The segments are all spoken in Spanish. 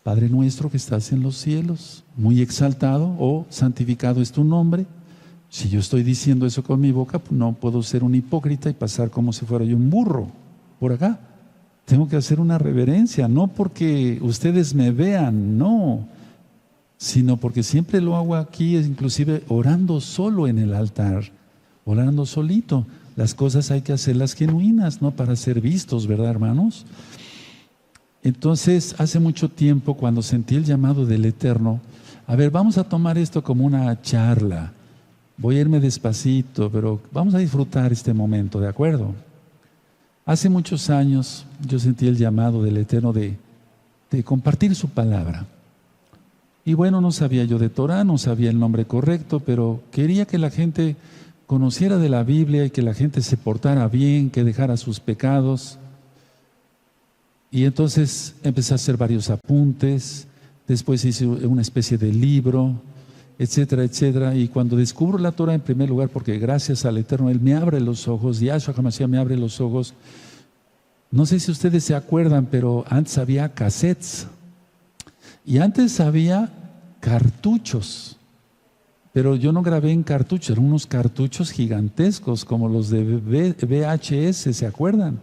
Padre nuestro que estás en los cielos, muy exaltado, o santificado es tu nombre. Si yo estoy diciendo eso con mi boca, pues no puedo ser un hipócrita y pasar como si fuera yo un burro por acá. Tengo que hacer una reverencia, no porque ustedes me vean, no, sino porque siempre lo hago aquí, inclusive orando solo en el altar, orando solito. Las cosas hay que hacerlas genuinas, no para ser vistos, ¿verdad, hermanos? Entonces, hace mucho tiempo, cuando sentí el llamado del Eterno, a ver, vamos a tomar esto como una charla. Voy a irme despacito, pero vamos a disfrutar este momento, ¿de acuerdo? Hace muchos años yo sentí el llamado del Eterno de compartir su palabra. Y bueno, no sabía yo de Torah, no sabía el nombre correcto, pero quería que la gente conociera de la Biblia y que la gente se portara bien, que dejara sus pecados. Y entonces empecé a hacer varios apuntes, después hice una especie de libro, etcétera, etcétera. Y cuando descubro la Torah en primer lugar, porque gracias al Eterno, Él me abre los ojos, Yahshua HaMashiach me abre los ojos. No sé si ustedes se acuerdan, pero antes había cassettes. Y antes había cartuchos. Pero yo no grabé en cartuchos, eran unos cartuchos gigantescos, como los de VHS, ¿se acuerdan?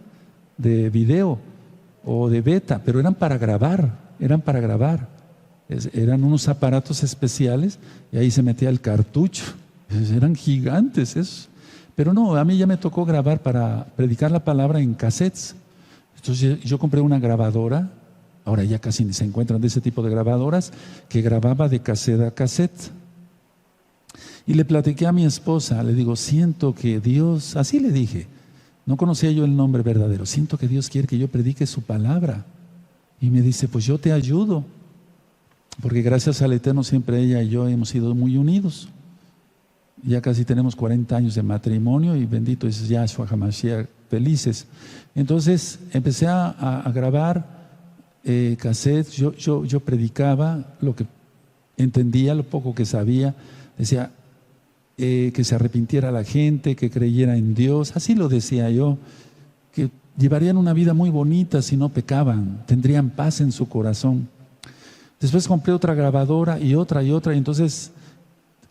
De video o de beta, pero eran para grabar, eran unos aparatos especiales y ahí se metía el cartucho. Eran gigantes esos. Pero no, a mí ya me tocó grabar para predicar la palabra en cassettes. Entonces yo compré una grabadora, ahora ya casi ni se encuentran de ese tipo de grabadoras, que grababa de cassette a cassette. Y le platiqué a mi esposa, le digo, siento que Dios, así le dije, no conocía yo el nombre verdadero, siento que Dios quiere que yo predique su palabra. Y me dice, pues yo te ayudo, porque gracias al Eterno siempre ella y yo hemos sido muy unidos. Ya casi tenemos 40 años de matrimonio y bendito es Yahshua HaMashiach, felices. Entonces empecé a grabar cassettes, yo predicaba lo que entendía, lo poco que sabía, decía que se arrepintiera la gente, que creyera en Dios, así lo decía yo, que llevarían una vida muy bonita si no pecaban, tendrían paz en su corazón. Después compré otra grabadora y otra, y entonces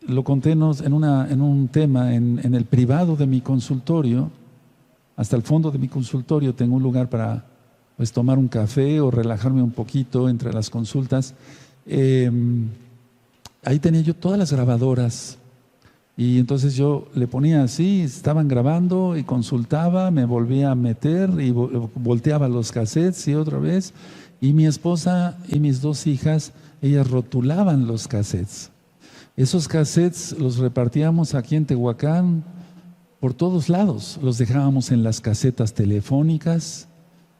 lo conté en un tema en el privado de mi consultorio. Hasta el fondo de mi consultorio tengo un lugar para pues tomar un café o relajarme un poquito entre las consultas. Ahí tenía yo todas las grabadoras y entonces yo le ponía así, estaban grabando y consultaba, me volvía a meter y volteaba los cassettes y otra vez. Y mi esposa y mis dos hijas, ellas rotulaban los cassettes. Esos cassettes los repartíamos aquí en Tehuacán por todos lados. Los dejábamos en las casetas telefónicas,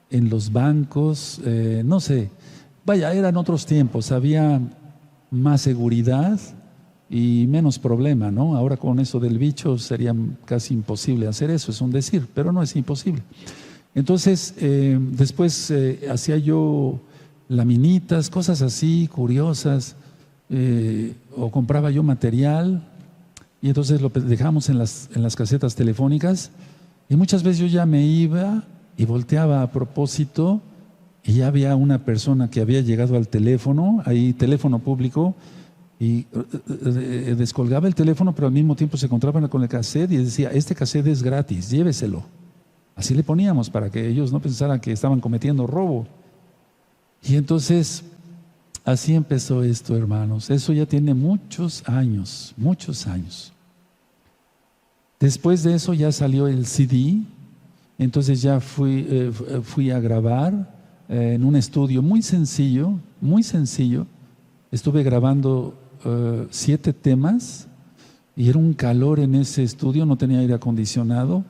en los bancos, no sé. Vaya, eran otros tiempos, había más seguridad y menos problema, ¿no? Ahora con eso del bicho sería casi imposible hacer eso, es un decir, pero no es imposible. Entonces, después hacía yo laminitas, cosas así, curiosas, o compraba yo material y entonces lo dejamos en las casetas telefónicas y muchas veces yo ya me iba y volteaba a propósito y ya había una persona que había llegado al teléfono, ahí teléfono público, y descolgaba el teléfono, pero al mismo tiempo se encontraban con el cassette y decía, este cassette es gratis, lléveselo. Así le poníamos para que ellos no pensaran que estaban cometiendo robo. Y entonces, así empezó esto, hermanos. Eso ya tiene muchos años, muchos años. Después de eso ya salió el CD, entonces ya fui a grabar en un estudio muy sencillo, muy sencillo. Estuve grabando 7 temas y era un calor en ese estudio, no tenía aire acondicionado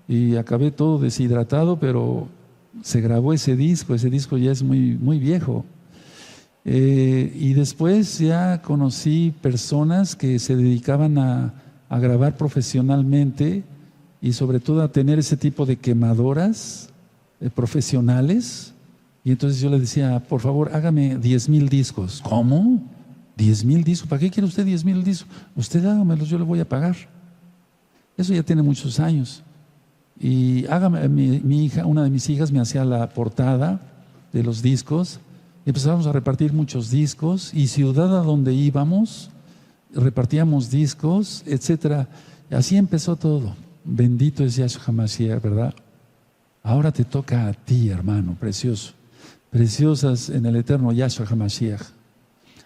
y acabé todo deshidratado, pero se grabó ese disco ya es muy, muy viejo. Y después ya conocí personas que se dedicaban a grabar profesionalmente y sobre todo a tener ese tipo de quemadoras profesionales. Y entonces yo le decía, por favor, hágame 10,000 discos. ¿Cómo? 10,000 discos. ¿Para qué quiere usted 10,000 discos? Usted hágamelos, yo le voy a pagar. Eso ya tiene muchos años. Y hágame, mi hija, una de mis hijas me hacía la portada de los discos Empezamos a repartir muchos discos y ciudad a donde íbamos, repartíamos discos, etcétera. Así empezó todo. Bendito es Yahshua HaMashiach, ¿verdad? Ahora te toca a ti, hermano, precioso. Preciosas en el eterno Yahshua HaMashiach.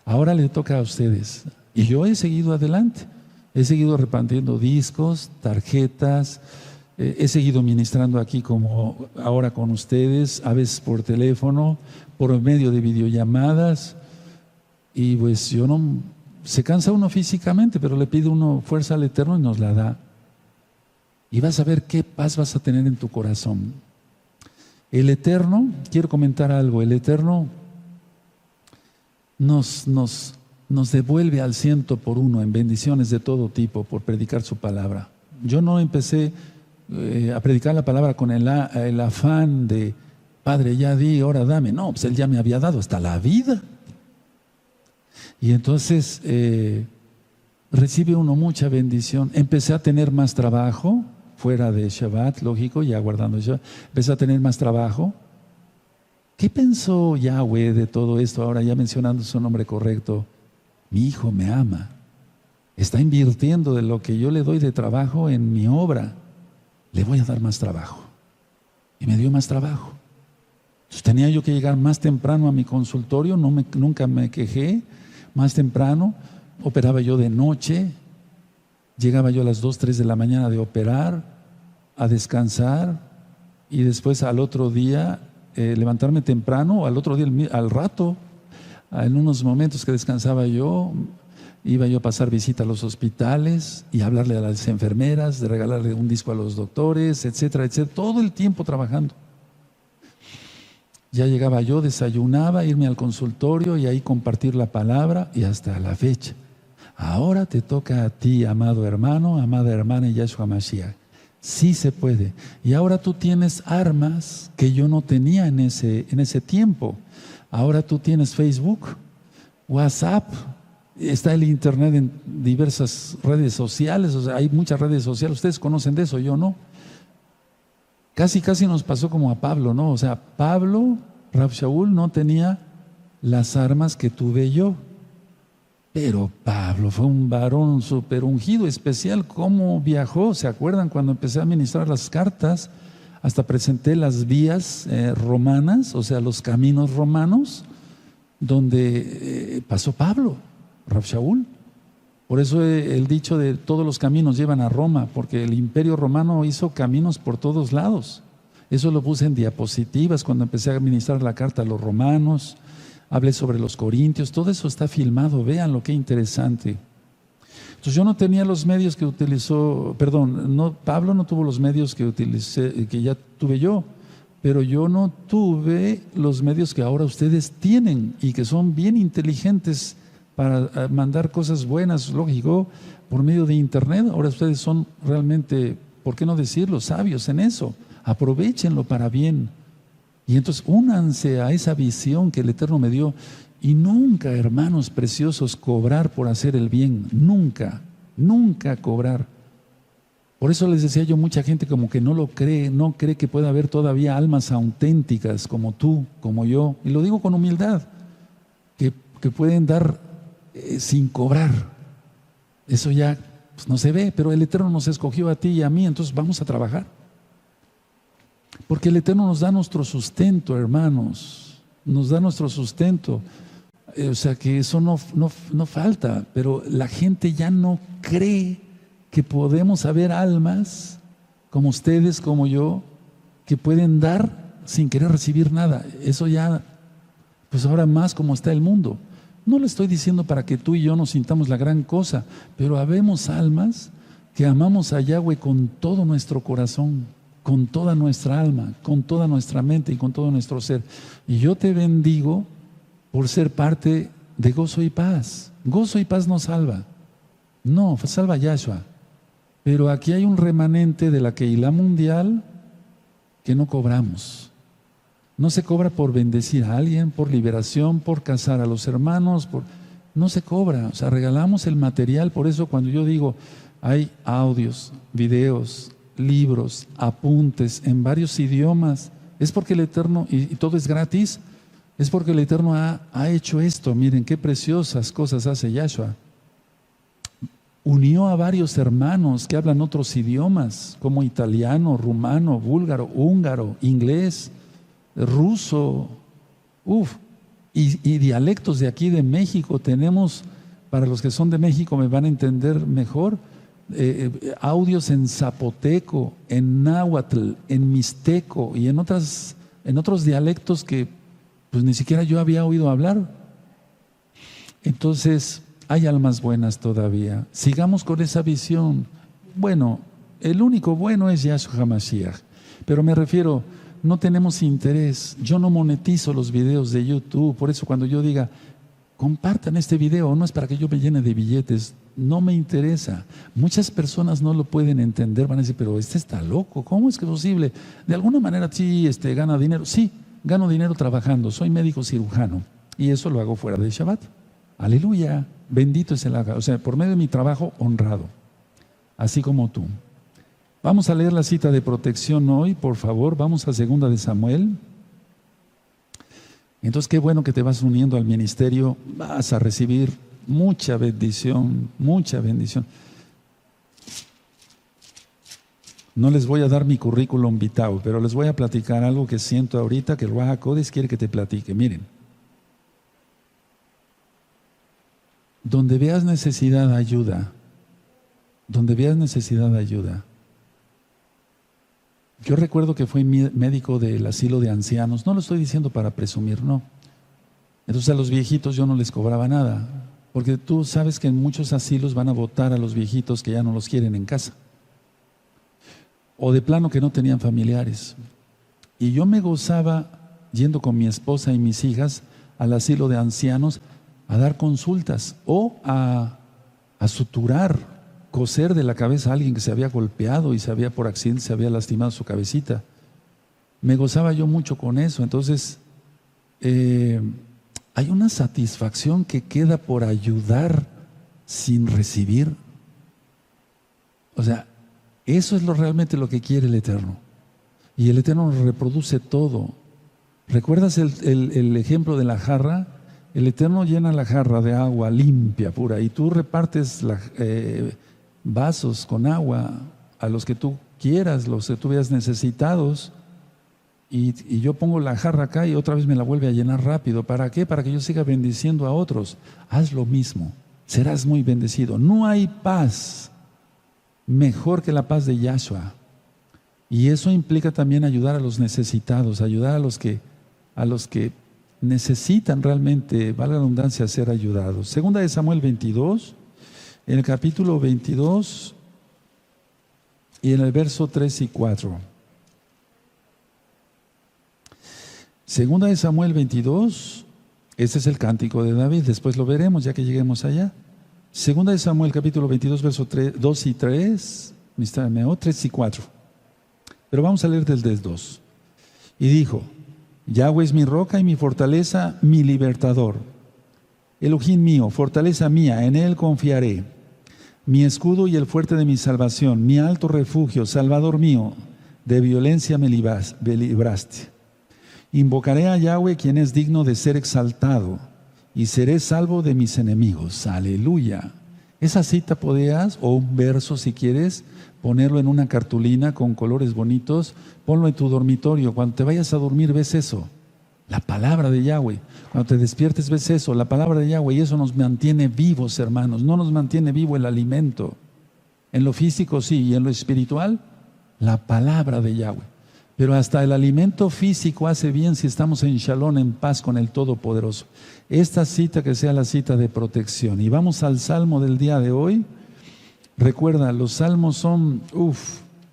Ahora le toca a ustedes. Y yo he seguido adelante. He seguido repartiendo discos, tarjetas. He seguido ministrando aquí como ahora con ustedes, a veces por teléfono, por medio de videollamadas. Y pues yo no... Se cansa uno físicamente, pero le pide uno fuerza al Eterno y nos la da. Y vas a ver qué paz vas a tener en tu corazón. El Eterno, quiero comentar algo, el Eterno nos devuelve al 100 por 1 en bendiciones de todo tipo por predicar su palabra. Yo no empecé a predicar la palabra con el afán de, Padre, ya di, ahora dame. No, pues Él ya me había dado hasta la vida. Y entonces recibe uno mucha bendición. Empecé a tener más trabajo, fuera de Shabbat, lógico, ya guardando Shabbat. Empecé a tener más trabajo. ¿Qué pensó Yahweh de todo esto? Ahora ya mencionando su nombre correcto. Mi hijo me ama. Está invirtiendo de lo que yo le doy de trabajo en mi obra. Le voy a dar más trabajo. Y me dio más trabajo. Entonces tenía yo que llegar más temprano a mi consultorio, nunca me quejé. Más temprano, operaba yo de noche, llegaba yo a las 2, 3 de la mañana de operar, a descansar y después al otro día levantarme temprano, al otro día al rato, en unos momentos que descansaba yo, iba yo a pasar visita a los hospitales y hablarle a las enfermeras, de regalarle un disco a los doctores, etcétera, etcétera, todo el tiempo trabajando. Ya llegaba yo, desayunaba, irme al consultorio y ahí compartir la palabra y hasta la fecha. Ahora te toca a ti, amado hermano, amada hermana Yahshua Mashiach. Sí se puede. Y ahora tú tienes armas que yo no tenía en ese tiempo. Ahora tú tienes Facebook, WhatsApp, está el internet en diversas redes sociales, o sea, hay muchas redes sociales. Ustedes conocen de eso, yo no. Casi nos pasó como a Pablo, ¿no? O sea, Pablo, Rab Shaul, no tenía las armas que tuve yo. Pero Pablo fue un varón súper ungido, especial. ¿Cómo viajó? ¿Se acuerdan cuando empecé a ministrar las cartas? Hasta presenté las vías romanas, o sea, los caminos romanos, donde pasó Pablo, Rab Shaul. Por eso el dicho de todos los caminos llevan a Roma, porque el imperio romano hizo caminos por todos lados. Eso lo puse en diapositivas cuando empecé a administrar la carta a los romanos, hablé sobre los corintios, todo eso está filmado, véanlo, qué interesante. Entonces yo no tenía los medios que utilizó, Pablo no tuvo los medios que ya tuve yo, pero yo no tuve los medios que ahora ustedes tienen y que son bien inteligentes para mandar cosas buenas, lógico, por medio de internet. Ahora ustedes son realmente, ¿por qué no decirlo?, sabios en eso. Aprovechenlo para bien. Y entonces únanse a esa visión que el Eterno me dio. Y nunca, hermanos preciosos, cobrar por hacer el bien. Nunca, nunca cobrar. Por eso les decía yo, mucha gente como que no lo cree, no cree que pueda haber todavía almas auténticas como tú, como yo. Y lo digo con humildad, que pueden dar sin cobrar. Eso ya pues, no se ve, pero el Eterno nos escogió a ti y a mí, entonces vamos a trabajar. Porque el Eterno nos da nuestro sustento, hermanos, nos da nuestro sustento. O sea que eso no falta, pero la gente ya no cree que podemos haber almas como ustedes, como yo, que pueden dar sin querer recibir nada. Eso ya, pues ahora más como está el mundo. No lo estoy diciendo para que tú y yo nos sintamos la gran cosa, pero habemos almas que amamos a Yahweh con todo nuestro corazón, con toda nuestra alma, con toda nuestra mente y con todo nuestro ser. Y yo te bendigo por ser parte de Gozo y Paz. Gozo y Paz no salva. No, salva Yahshua. Pero aquí hay un remanente de la Keilah mundial que no cobramos. No se cobra por bendecir a alguien, por liberación, por casar a los hermanos, no se cobra. O sea, regalamos el material. Por eso cuando yo digo, hay audios, videos, libros, apuntes en varios idiomas, es porque el Eterno, y todo es gratis, Es porque el Eterno ha hecho esto. Miren qué preciosas cosas hace Yahshua. Unió a varios hermanos que hablan otros idiomas, como italiano, rumano, búlgaro, húngaro, inglés, ruso, y dialectos de aquí de México. Tenemos, para los que son de México me van a entender mejor, audios en zapoteco, en náhuatl, en mixteco y en otros dialectos que pues ni siquiera yo había oído hablar. Entonces, hay almas buenas todavía. Sigamos con esa visión. Bueno, el único bueno es Yahshua HaMashiach. Pero me refiero, no tenemos interés. Yo no monetizo los videos de YouTube. Por eso cuando yo diga, compartan este video, no es para que yo me llene de billetes. No me interesa. Muchas personas no lo pueden entender. Van a decir, pero este está loco. ¿Cómo es que es posible? De alguna manera sí gana dinero. Sí, gano dinero trabajando. Soy médico cirujano. Y eso lo hago fuera de Shabbat. Aleluya. Bendito es el haga. O sea, por medio de mi trabajo honrado. Así como tú. Vamos a leer la cita de protección hoy, por favor. Vamos a 2 de Samuel. Entonces, qué bueno que te vas uniendo al ministerio. Vas a recibir mucha bendición, mucha bendición. No les voy a dar mi currículum vitae, pero les voy a platicar algo que siento ahorita que el Ruach HaKodesh quiere que te platique. Miren. Donde veas necesidad, ayuda. Donde veas necesidad, ayuda. Yo recuerdo que fui médico del asilo de ancianos. No lo estoy diciendo para presumir, no. Entonces a los viejitos yo no les cobraba nada. Porque tú sabes que en muchos asilos van a votar a los viejitos que ya no los quieren en casa. O de plano que no tenían familiares. Y yo me gozaba yendo con mi esposa y mis hijas al asilo de ancianos a dar consultas o a suturar, coser de la cabeza a alguien que se había golpeado y por accidente se había lastimado su cabecita. Me gozaba yo mucho con eso. Entonces, hay una satisfacción que queda por ayudar sin recibir. O sea, eso es realmente lo que quiere el Eterno. Y el Eterno reproduce todo. ¿Recuerdas el ejemplo de la jarra? El Eterno llena la jarra de agua limpia, pura, y tú repartes vasos con agua a los que tú quieras, los que tú veas necesitados, y yo pongo la jarra acá y otra vez me la vuelve a llenar rápido. ¿Para qué? Para que yo siga bendiciendo a otros. Haz lo mismo, serás muy bendecido. No hay paz mejor que la paz de Yahshua, y eso implica también ayudar a los necesitados, ayudar a los que necesitan realmente, valga la redundancia, ser ayudados. 2 de Samuel 22, en el capítulo 22 y en el verso 3 y 4. 2 de Samuel 22, este es el cántico de David, después lo veremos ya que lleguemos allá. 2 de Samuel capítulo 22, verso 2 y 3, 3 y 4. Pero vamos a leer desde el 2. Y dijo: Yahweh es mi roca y mi fortaleza, mi libertador. Elohim mío, fortaleza mía, en él confiaré. Mi escudo y el fuerte de mi salvación, mi alto refugio, salvador mío, de violencia me libraste. Invocaré a Yahweh, quien es digno de ser exaltado, y seré salvo de mis enemigos. Aleluya. Esa cita podías, o un verso si quieres, ponerlo en una cartulina con colores bonitos, ponlo en tu dormitorio. Cuando te vayas a dormir ves eso, la palabra de Yahweh. Cuando te despiertes ves eso, la palabra de Yahweh, y eso nos mantiene vivos, hermanos. No nos mantiene vivo el alimento. En lo físico sí, y en lo espiritual, la palabra de Yahweh. Pero hasta el alimento físico hace bien si estamos en shalom, en paz con el Todopoderoso. Esta cita que sea la cita de protección. Y vamos al salmo del día de hoy. Recuerda, los salmos son,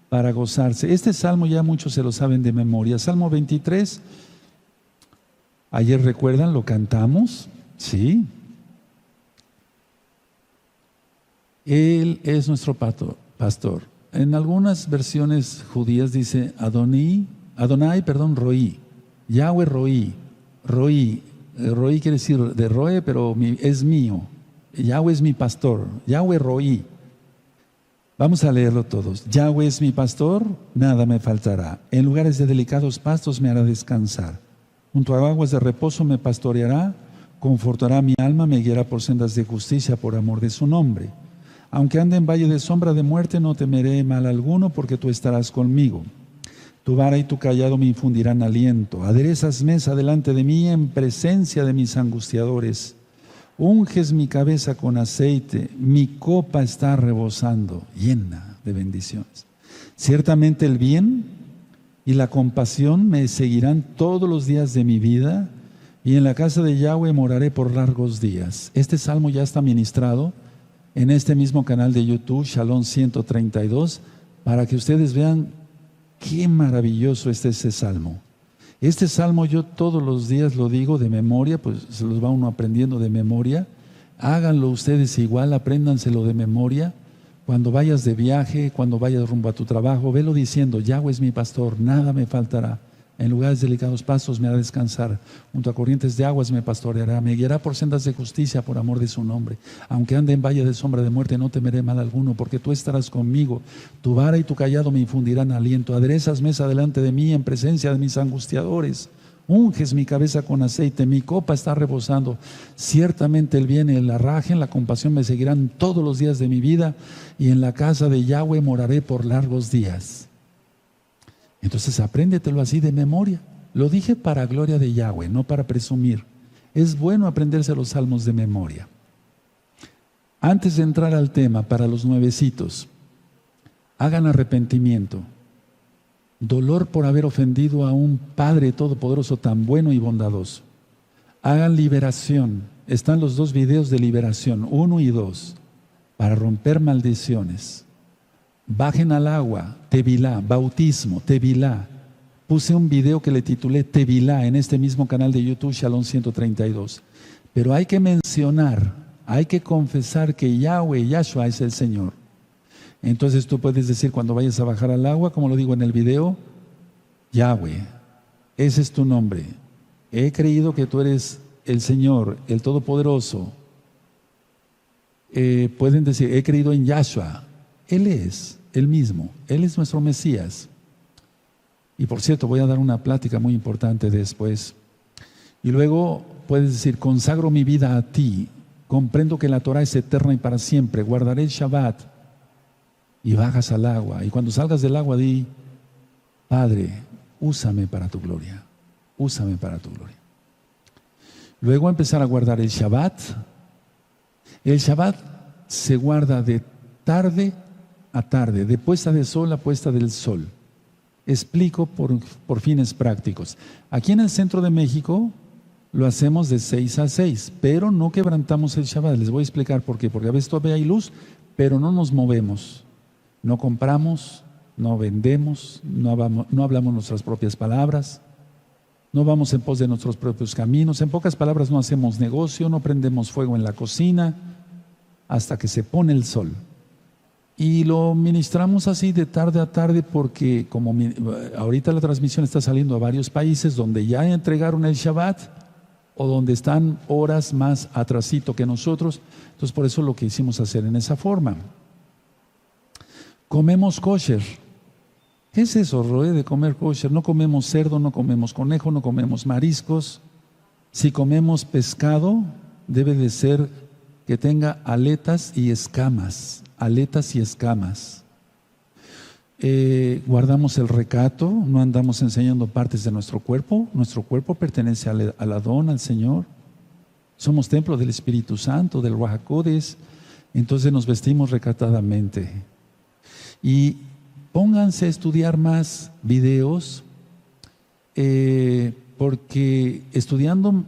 para gozarse. Este salmo ya muchos se lo saben de memoria. Salmo 23, ayer recuerdan, lo cantamos, ¿sí? Él es nuestro pastor. En algunas versiones judías dice Adonai, Roí. Yahweh Roí. Roí quiere decir de Roe, pero es mío. Yahweh es mi pastor. Yahweh Roí. Vamos a leerlo todos. Yahweh es mi pastor, nada me faltará. En lugares de delicados pastos me hará descansar. Junto a aguas de reposo me pastoreará, confortará mi alma, me guiará por sendas de justicia por amor de su nombre. Aunque ande en valle de sombra de muerte, no temeré mal alguno, porque tú estarás conmigo. Tu vara y tu callado me infundirán aliento. Aderezas mesa delante de mí en presencia de mis angustiadores. Unges mi cabeza con aceite, mi copa está rebosando, llena de bendiciones. Ciertamente el bien y la compasión me seguirán todos los días de mi vida, y en la casa de Yahweh moraré por largos días. Este salmo ya está ministrado en este mismo canal de YouTube, Shalom 132, para que ustedes vean qué maravilloso es ese salmo. Este salmo yo todos los días lo digo de memoria, pues se los va uno aprendiendo de memoria. Háganlo ustedes igual, apréndanselo de memoria. Cuando vayas de viaje, cuando vayas rumbo a tu trabajo, velo diciendo: Yahweh es mi pastor, nada me faltará. En lugares delicados pastos me hará descansar. Junto a corrientes de aguas me pastoreará. Me guiará por sendas de justicia por amor de su nombre. Aunque ande en valle de sombra de muerte, no temeré mal alguno, porque tú estarás conmigo. Tu vara y tu callado me infundirán aliento. Aderezas mesa delante de mí en presencia de mis angustiadores. Unges mi cabeza con aceite, mi copa está rebosando. Ciertamente el bien y el arraje, la compasión me seguirán todos los días de mi vida, y en la casa de Yahweh moraré por largos días. Entonces apréndetelo así de memoria. Lo dije para gloria de Yahweh, no para presumir. Es bueno aprenderse los salmos de memoria. Antes de entrar al tema, para los nuevecitos, hagan arrepentimiento. Dolor por haber ofendido a un Padre Todopoderoso tan bueno y bondadoso. Hagan liberación. Están los 2 videos de liberación, 1 y 2, para romper maldiciones. Bajen al agua, Tevilá, bautismo, Tevilá. Puse un video que le titulé Tevilá en este mismo canal de YouTube, Shalom 132. Pero hay que mencionar, hay que confesar que Yahweh, Yahshua es el Señor. Entonces tú puedes decir cuando vayas a bajar al agua, como lo digo en el video: Yahweh, ese es tu nombre. He creído que tú eres el Señor, el Todopoderoso. Pueden decir: he creído en Yahshua. Él es el mismo, Él es nuestro Mesías. Y por cierto, voy a dar una plática muy importante después. Y luego puedes decir: consagro mi vida a ti, comprendo que la Torah es eterna y para siempre, guardaré el Shabbat. Y bajas al agua, y cuando salgas del agua di: Padre, úsame para tu gloria, úsame para tu gloria. Luego empezar a guardar el Shabbat. El Shabbat se guarda de tarde a tarde, de puesta de sol a puesta del sol. Explico por fines prácticos. Aquí en el centro de México lo hacemos de 6 a 6, pero no quebrantamos el Shabbat. Les voy a explicar por qué. Porque a veces todavía hay luz, pero no nos movemos. No compramos, no vendemos, no hablamos nuestras propias palabras, no vamos en pos de nuestros propios caminos. En pocas palabras, no hacemos negocio, no prendemos fuego en la cocina hasta que se pone el sol. Y lo ministramos así de tarde a tarde porque como ahorita la transmisión está saliendo a varios países donde ya entregaron el Shabbat o donde están horas más atrasito que nosotros. Entonces por eso lo que hicimos hacer en esa forma. Comemos kosher. ¿Qué es eso, Roé, de comer kosher? No comemos cerdo, no comemos conejo, no comemos mariscos. Si comemos pescado, debe de ser que tenga aletas y escamas. Aletas y escamas. Guardamos el recato, no andamos enseñando partes de nuestro cuerpo. Nuestro cuerpo pertenece al Adón, al Señor. Somos templo del Espíritu Santo, del Ruach HaKodesh. Entonces nos vestimos recatadamente. Y pónganse a estudiar más videos, porque estudiando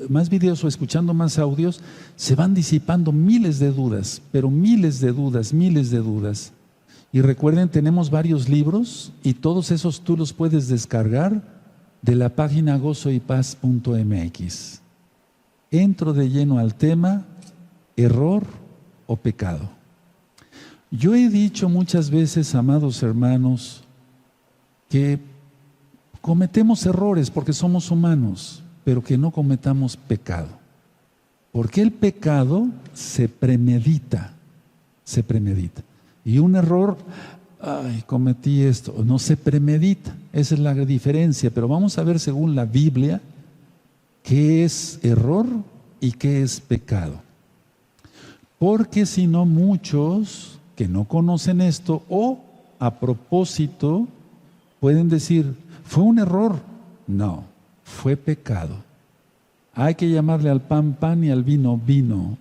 más videos o escuchando más audios se van disipando miles de dudas, pero miles de dudas. Y recuerden, tenemos varios libros y todos esos tú los puedes descargar de la página gozoypaz.mx. Entro de lleno al tema error o pecado. Yo he dicho muchas veces, amados hermanos, que cometemos errores porque somos humanos, pero que no cometamos pecado. Porque el pecado se premedita. Y un error, cometí esto, no se premedita. Esa es la diferencia. Pero vamos a ver según la Biblia qué es error y qué es pecado. Porque si no, muchos que no conocen esto o a propósito pueden decir, fue un error. No, fue pecado. Hay que llamarle al pan pan y al vino vino.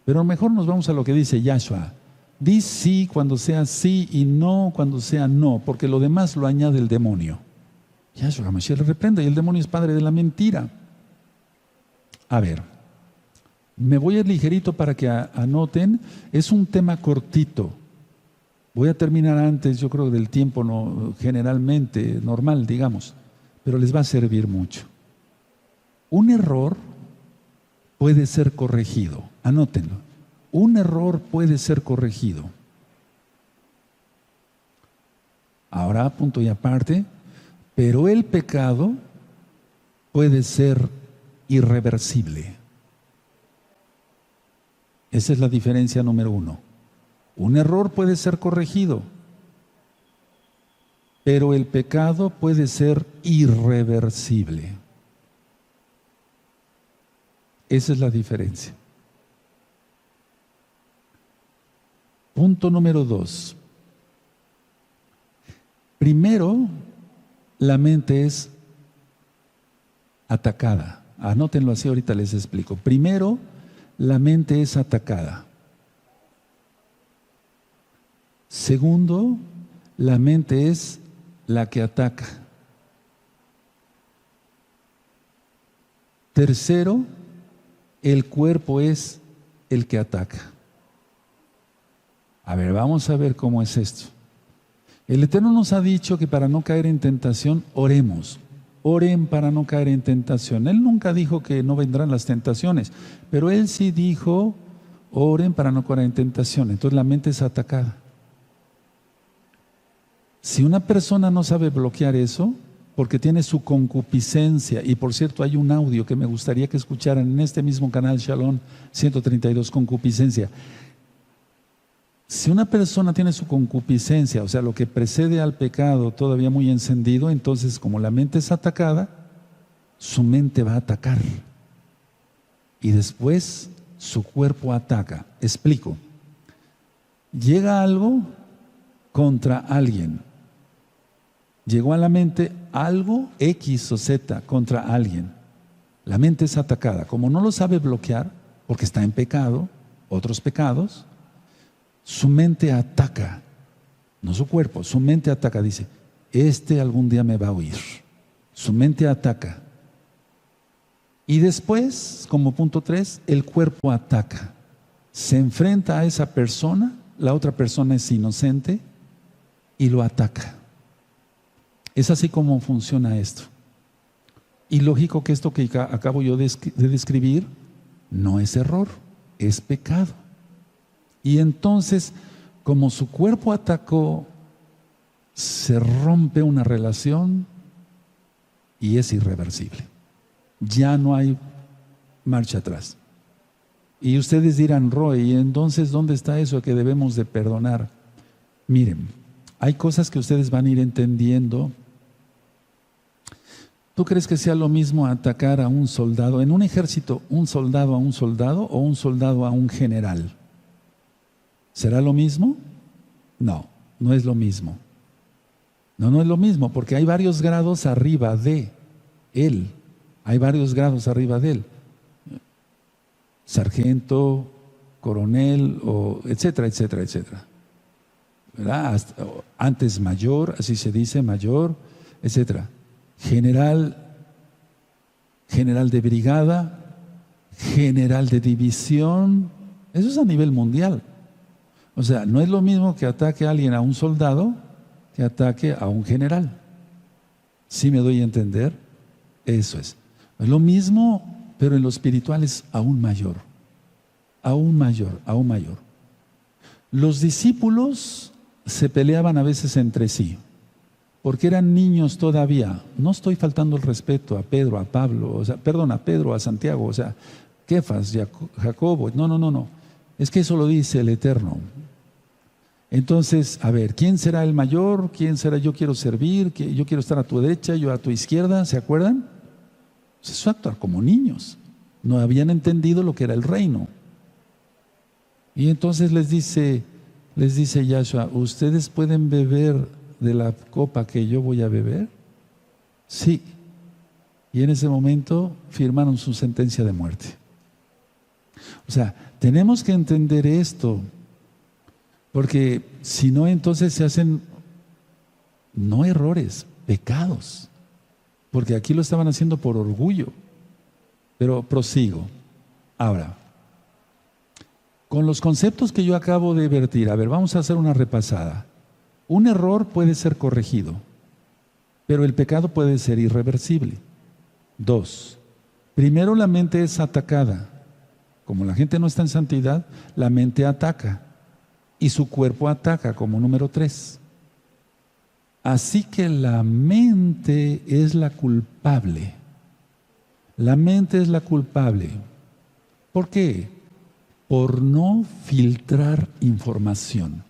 Pero mejor nos vamos a lo que dice Yahshua. Di sí cuando sea sí y no cuando sea no, porque lo demás lo añade el demonio. Yahshua Mashiach le reprende, y el demonio es padre de la mentira. A ver, me voy a ir ligerito para que anoten. Es un tema cortito. Voy a terminar antes, yo creo, del tiempo generalmente normal, digamos, pero les va a servir mucho. Un error puede ser corregido. Anótenlo. Un error puede ser corregido. Ahora, punto y aparte, pero el pecado puede ser irreversible. Esa es la diferencia número uno. Un error puede ser corregido, pero el pecado puede ser irreversible. Esa es la diferencia. Punto número 2. Primero, la mente es atacada. Anótenlo así, ahorita les explico. Primero, la mente es atacada. Segundo, la mente es la que ataca. Tercero, el cuerpo es el que ataca. A ver, vamos a ver cómo es esto. El Eterno nos ha dicho que para no caer en tentación, oremos. Oren para no caer en tentación. Él nunca dijo que no vendrán las tentaciones, pero Él sí dijo, oren para no caer en tentación. Entonces la mente es atacada. Si una persona no sabe bloquear eso, porque tiene su concupiscencia, y por cierto hay un audio que me gustaría que escucharan en este mismo canal Shalom 132, concupiscencia. Si una persona tiene su concupiscencia, o sea, lo que precede al pecado todavía muy encendido, entonces como la mente es atacada, su mente va a atacar. Y después su cuerpo ataca. Explico. Llega algo contra alguien. Llegó a la mente algo X o Z contra alguien. La mente es atacada. Como no lo sabe bloquear, porque está en pecado, otros pecados, su mente ataca, no su cuerpo, su mente ataca, dice, algún día me va a oír. Su mente ataca. Y después, como punto 3, el cuerpo ataca. Se enfrenta a esa persona, la otra persona es inocente y lo ataca. Es así como funciona esto. Y lógico que esto que acabo yo de describir no es error, es pecado. Y entonces, como su cuerpo atacó, se rompe una relación y es irreversible. Ya no hay marcha atrás. Y ustedes dirán, Roy, ¿y entonces dónde está eso que debemos de perdonar? Miren, hay cosas que ustedes van a ir entendiendo. ¿Tú crees que sea lo mismo atacar a un soldado, en un ejército, un soldado a un soldado o un soldado a un general? ¿Será lo mismo? No, no es lo mismo. No es lo mismo, porque hay varios grados arriba de él. Hay varios grados arriba de él. Sargento, coronel, etcétera, etcétera, etcétera. ¿Verdad? Antes mayor, así se dice, mayor, etcétera. General de brigada, general de división. Eso es a nivel mundial. O sea, no es lo mismo que ataque a alguien, a un soldado, que ataque a un general. ¿Sí me doy a entender? Eso es. Es lo mismo, pero en lo espiritual es aún mayor. Aún mayor, aún mayor. Los discípulos se peleaban a veces entre sí, porque eran niños todavía. No estoy faltando el respeto a Pedro, a Pablo, a Pedro, a Santiago, Kefas, Jacobo. No. Es que eso lo dice el Eterno. Entonces, a ver, ¿quién será el mayor? ¿Quién será? Yo quiero servir, yo quiero estar a tu derecha, yo a tu izquierda, ¿se acuerdan? Eso es actuar como niños. No habían entendido lo que era el reino. Y entonces les dice Yahshua, ¿ustedes pueden beber de la copa que yo voy a beber? Sí. Y en ese momento firmaron su sentencia de muerte. O sea, tenemos que entender esto, porque si no, entonces se hacen, no errores, pecados. Porque aquí lo estaban haciendo por orgullo. Pero prosigo. Ahora, con los conceptos que yo acabo de vertir, a ver, vamos a hacer una repasada. Un error puede ser corregido, pero el pecado puede ser irreversible. 2. Primero, la mente es atacada. Como la gente no está en santidad, la mente ataca y su cuerpo ataca como número 3. Así que la mente es la culpable. La mente es la culpable. ¿Por qué? Por no filtrar información.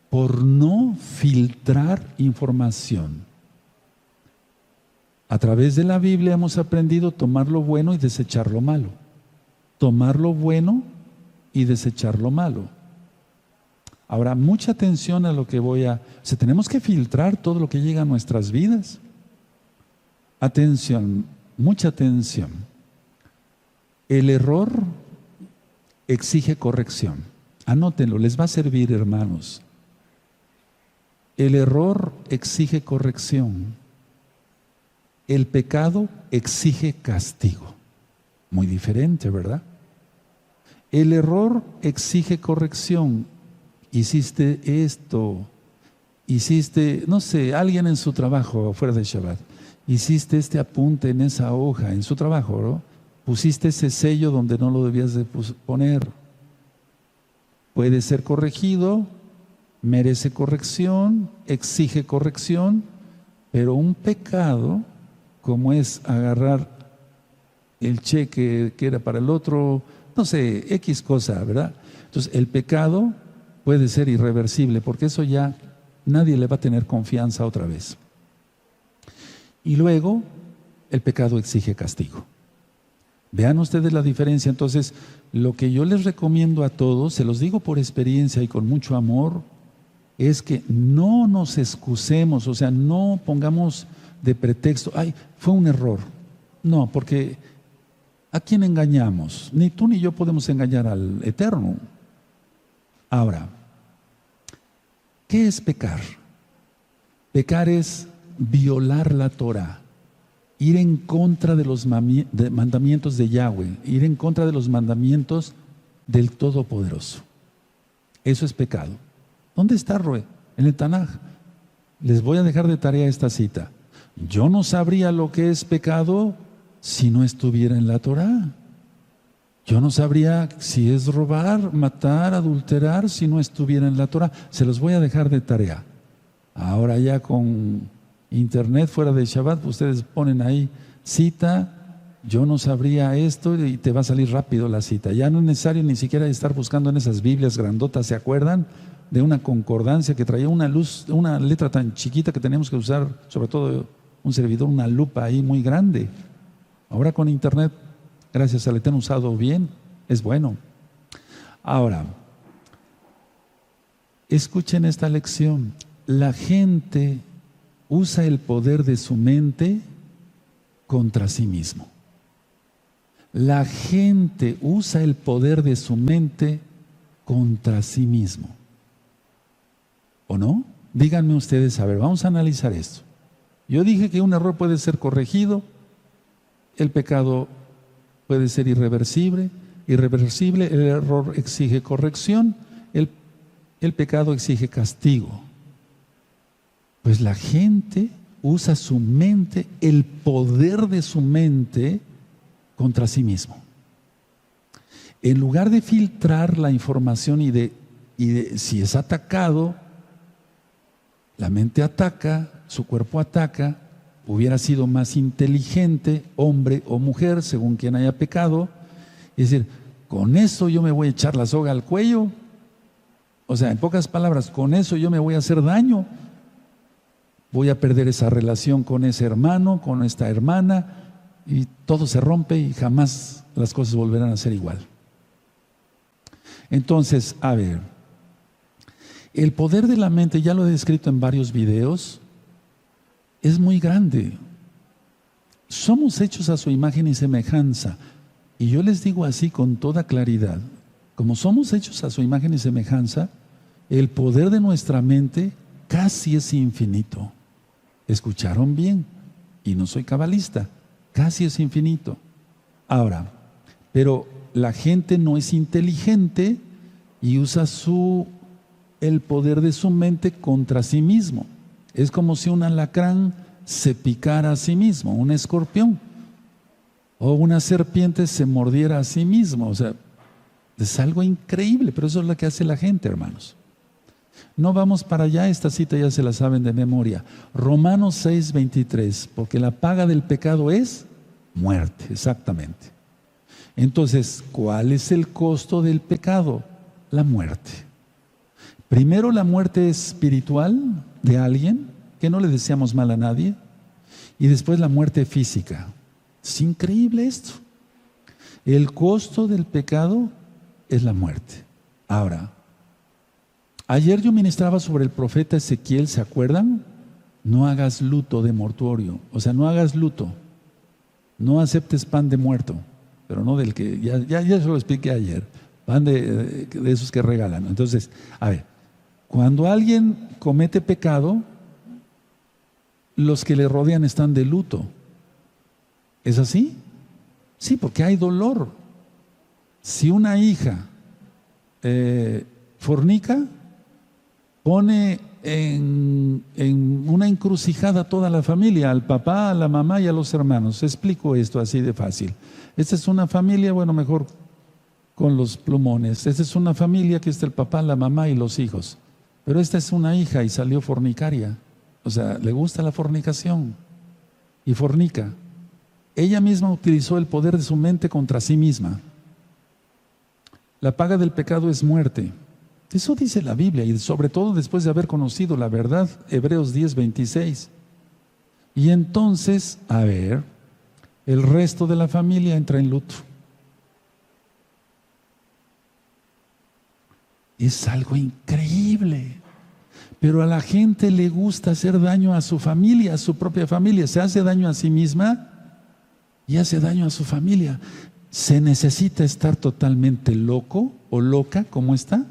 Por no filtrar información. A través de la Biblia hemos aprendido a tomar lo bueno y desechar lo malo. Tomar lo bueno y desechar lo malo. Ahora, mucha atención a lo que tenemos que filtrar todo lo que llega a nuestras vidas. Atención, mucha atención. El error exige corrección. Anótenlo, les va a servir, hermanos. El error exige corrección. El pecado exige castigo. Muy diferente, ¿verdad? El error exige corrección. Hiciste esto, hiciste, no sé, alguien en su trabajo fuera de Shabbat, hiciste este apunte en esa hoja, en su trabajo, ¿no? Pusiste ese sello donde no lo debías de poner. Puede ser corregido, merece corrección, exige corrección, pero un pecado, como es agarrar el cheque que era para el otro, no sé, X cosa, ¿verdad? Entonces, el pecado puede ser irreversible, porque eso ya nadie le va a tener confianza otra vez. Y luego, el pecado exige castigo. Vean ustedes la diferencia. Entonces, lo que yo les recomiendo a todos, se los digo por experiencia y con mucho amor, es que no nos excusemos, o sea, no pongamos de pretexto, ay, fue un error. No, porque ¿a quién engañamos? Ni tú ni yo podemos engañar al Eterno. Ahora, ¿qué es pecar? Pecar es violar la Torah, ir en contra de los mandamientos de Yahweh, ir en contra de los mandamientos del Todopoderoso. Eso es pecado. ¿Dónde está, Roe? En el Tanaj. Les voy a dejar de tarea esta cita. Yo no sabría lo que es pecado si no estuviera en la Torah. Yo no sabría si es robar, matar, adulterar, si no estuviera en la Torah. Se los voy a dejar de tarea. Ahora ya con internet fuera de Shabbat, ustedes ponen ahí cita, yo no sabría esto, y te va a salir rápido la cita. Ya no es necesario ni siquiera estar buscando en esas Biblias grandotas. ¿Se acuerdan de una concordancia que traía una letra tan chiquita que teníamos que usar, sobre todo un servidor, una lupa ahí muy grande? Ahora con internet, gracias al Eterno usado bien, es bueno. Ahora, escuchen esta lección. La gente usa el poder de su mente contra sí mismo. La gente usa el poder de su mente contra sí mismo. ¿O no? Díganme ustedes, a ver, vamos a analizar esto. Yo dije que un error puede ser corregido, el pecado puede ser irreversible, el error exige corrección, el pecado exige castigo. Pues la gente usa su mente, el poder de su mente contra sí mismo. En lugar de filtrar la información y de si es atacado, la mente ataca, su cuerpo ataca. Hubiera sido más inteligente, hombre o mujer, según quien haya pecado, es decir, con eso yo me voy a echar la soga al cuello. O sea, en pocas palabras, con eso yo me voy a hacer daño. Voy a perder esa relación con ese hermano, con esta hermana. y todo se rompe y jamás las cosas volverán a ser igual. Entonces, a ver, el poder de la mente, ya lo he descrito en varios videos, es muy grande. Somos hechos a su imagen y semejanza. Y yo les digo así con toda claridad, como somos hechos a su imagen y semejanza, el poder de nuestra mente casi es infinito. ¿Escucharon bien? Y no soy cabalista, casi es infinito. Ahora, pero la gente no es inteligente y usa el poder de su mente contra sí mismo. Es como si un alacrán se picara a sí mismo, un escorpión, o una serpiente se mordiera a sí mismo. O sea, es algo increíble, pero eso es lo que hace la gente, hermanos. No vamos para allá, esta cita ya se la saben de memoria. Romanos 6:23, porque la paga del pecado es muerte, exactamente. Entonces, ¿cuál es el costo del pecado? La muerte. Primero, la muerte espiritual de alguien, que no le deseamos mal a nadie, y después la muerte física. Es increíble esto. El costo del pecado es la muerte. Ahora, ayer yo ministraba sobre el profeta Ezequiel, ¿se acuerdan? No hagas luto de mortuorio, o sea, no hagas luto, no aceptes pan de muerto, pero no del que, ya se lo expliqué ayer, pan de esos que regalan. Entonces, a ver, cuando alguien comete pecado, los que le rodean están de luto. ¿Es así? Sí, porque hay dolor. Si una hija fornica, pone en una encrucijada a toda la familia, al papá, a la mamá y a los hermanos. Explico esto así de fácil. Esta es una familia, bueno, mejor con los plumones. Esta es una familia que está el papá, la mamá y los hijos. Pero esta es una hija y salió fornicaria. O sea, le gusta la fornicación y fornica. Ella misma utilizó el poder de su mente contra sí misma. La paga del pecado es muerte. Eso dice la Biblia, y sobre todo después de haber conocido la verdad, Hebreos 10:26. Y entonces, a ver, el resto de la familia entra en luto. Es algo increíble. Pero a la gente le gusta hacer daño a su familia, a su propia familia. Se hace daño a sí misma y hace daño a su familia. Se necesita estar totalmente loco o loca, como está,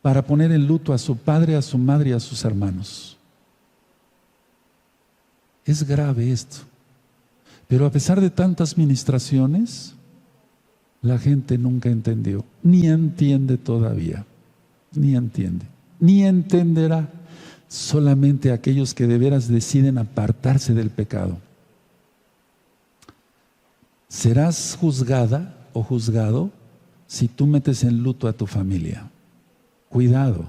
para poner en luto a su padre, a su madre y a sus hermanos. Es grave esto. Pero a pesar de tantas ministraciones, la gente nunca entendió, ni entiende todavía, ni entiende, ni entenderá. Solamente aquellos que de veras deciden apartarse del pecado. Serás juzgada o juzgado si tú metes en luto a tu familia. Cuidado.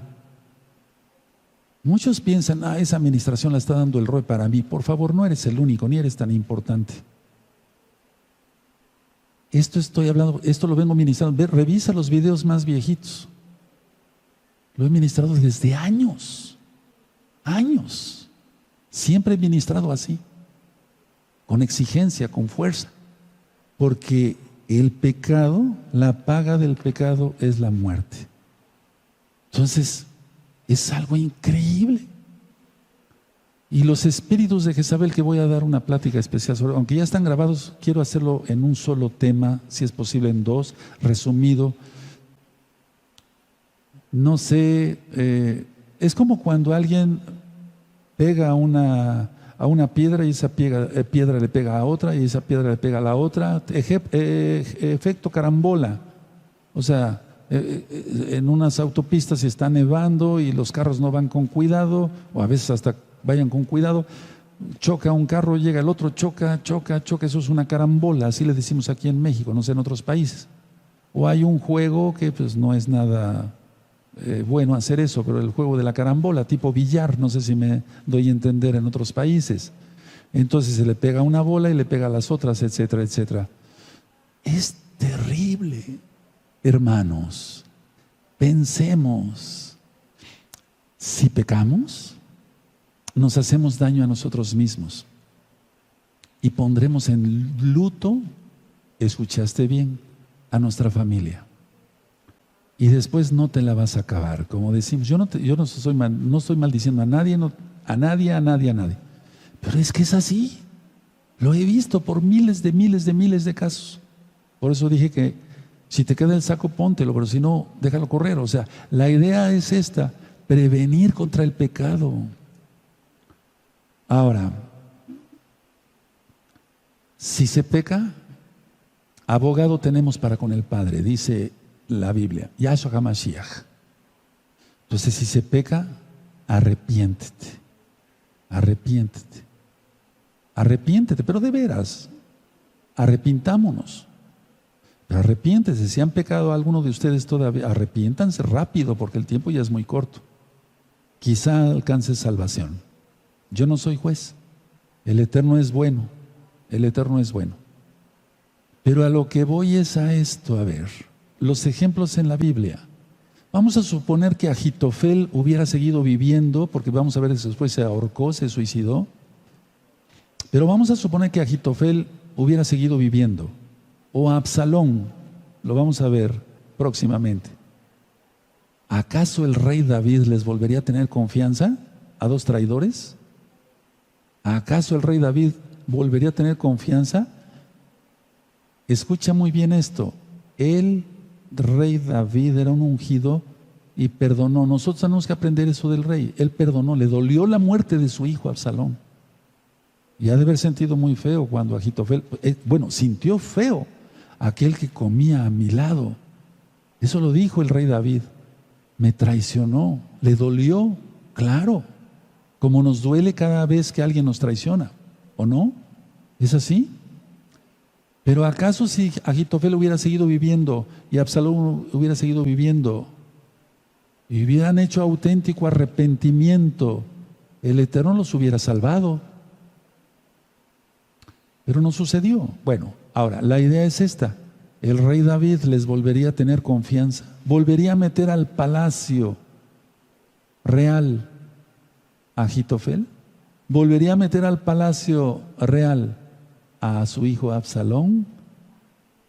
Muchos piensan, esa administración la está dando el Roy para mí. Por favor, no eres el único, ni eres tan importante. Esto estoy hablando, esto lo vengo ministrando. Revisa los videos más viejitos. Lo he ministrado desde años. Años. Siempre he ministrado así. Con exigencia, con fuerza. Porque el pecado, la paga del pecado es la muerte. Entonces, es algo increíble. Y los espíritus de Jezabel, que voy a dar una plática especial sobre, aunque ya están grabados, quiero hacerlo en un solo tema, si es posible en dos, resumido. No sé, es como cuando alguien pega a una piedra y esa piedra le pega a otra y esa piedra le pega a la otra. Efecto carambola. O sea, en unas autopistas se está nevando y los carros no van con cuidado, o a veces hasta vayan con cuidado, choca un carro, llega el otro, choca, eso es una carambola, así le decimos aquí en México, no sé en otros países. O hay un juego que pues no es nada bueno hacer eso, pero el juego de la carambola, tipo billar, no sé si me doy a entender en otros países. Entonces se le pega una bola y le pega a las otras, etcétera, etcétera. Es terrible. Hermanos, pensemos, si pecamos, nos hacemos daño a nosotros mismos. y pondremos en luto, escuchaste bien, a nuestra familia. Y después no te la vas a acabar. Como decimos, yo no estoy maldiciendo a nadie, a nadie. Pero es que es así. Lo he visto por miles de casos. Por eso dije que si te queda el saco, póntelo, pero si no, déjalo correr. O sea, la idea es esta, prevenir contra el pecado. Ahora, si se peca, abogado tenemos para con el Padre, dice la Biblia, Yahshua HaMashiach. Entonces, si se peca, arrepiéntete, pero de veras, arrepintámonos. Pero arrepiéntese, si han pecado alguno de ustedes todavía, arrepiéntanse rápido porque el tiempo ya es muy corto. Quizá alcance salvación. Yo no soy juez, el Eterno es bueno, Pero a lo que voy es a esto, a ver, los ejemplos en la Biblia. Vamos a suponer que Ahitofel hubiera seguido viviendo, porque vamos a ver que después se ahorcó, se suicidó. Pero vamos a suponer que Ahitofel hubiera seguido viviendo, o Absalón, lo vamos a ver próximamente. ¿Acaso el rey David les volvería a tener confianza a dos traidores? ¿Acaso el rey David volvería a tener confianza? Escucha muy bien esto. El rey David era un ungido y perdonó. Nosotros tenemos que aprender eso del rey. Él perdonó, le dolió la muerte de su hijo Absalón. Y ha de haber sentido muy feo cuando Ahitofel, sintió feo aquel que comía a mi lado. Eso lo dijo el rey David. Me traicionó, le dolió, claro, como nos duele cada vez que alguien nos traiciona, ¿o no? ¿Es así? Pero ¿acaso si Ahitofel hubiera seguido viviendo y Absalón hubiera seguido viviendo y hubieran hecho auténtico arrepentimiento, el Eterno los hubiera salvado? Pero no sucedió. Bueno, ahora, la idea es esta. El rey David les volvería a tener confianza, volvería a meter al palacio real a Ahitofel, volvería a meter al palacio real a su hijo Absalón.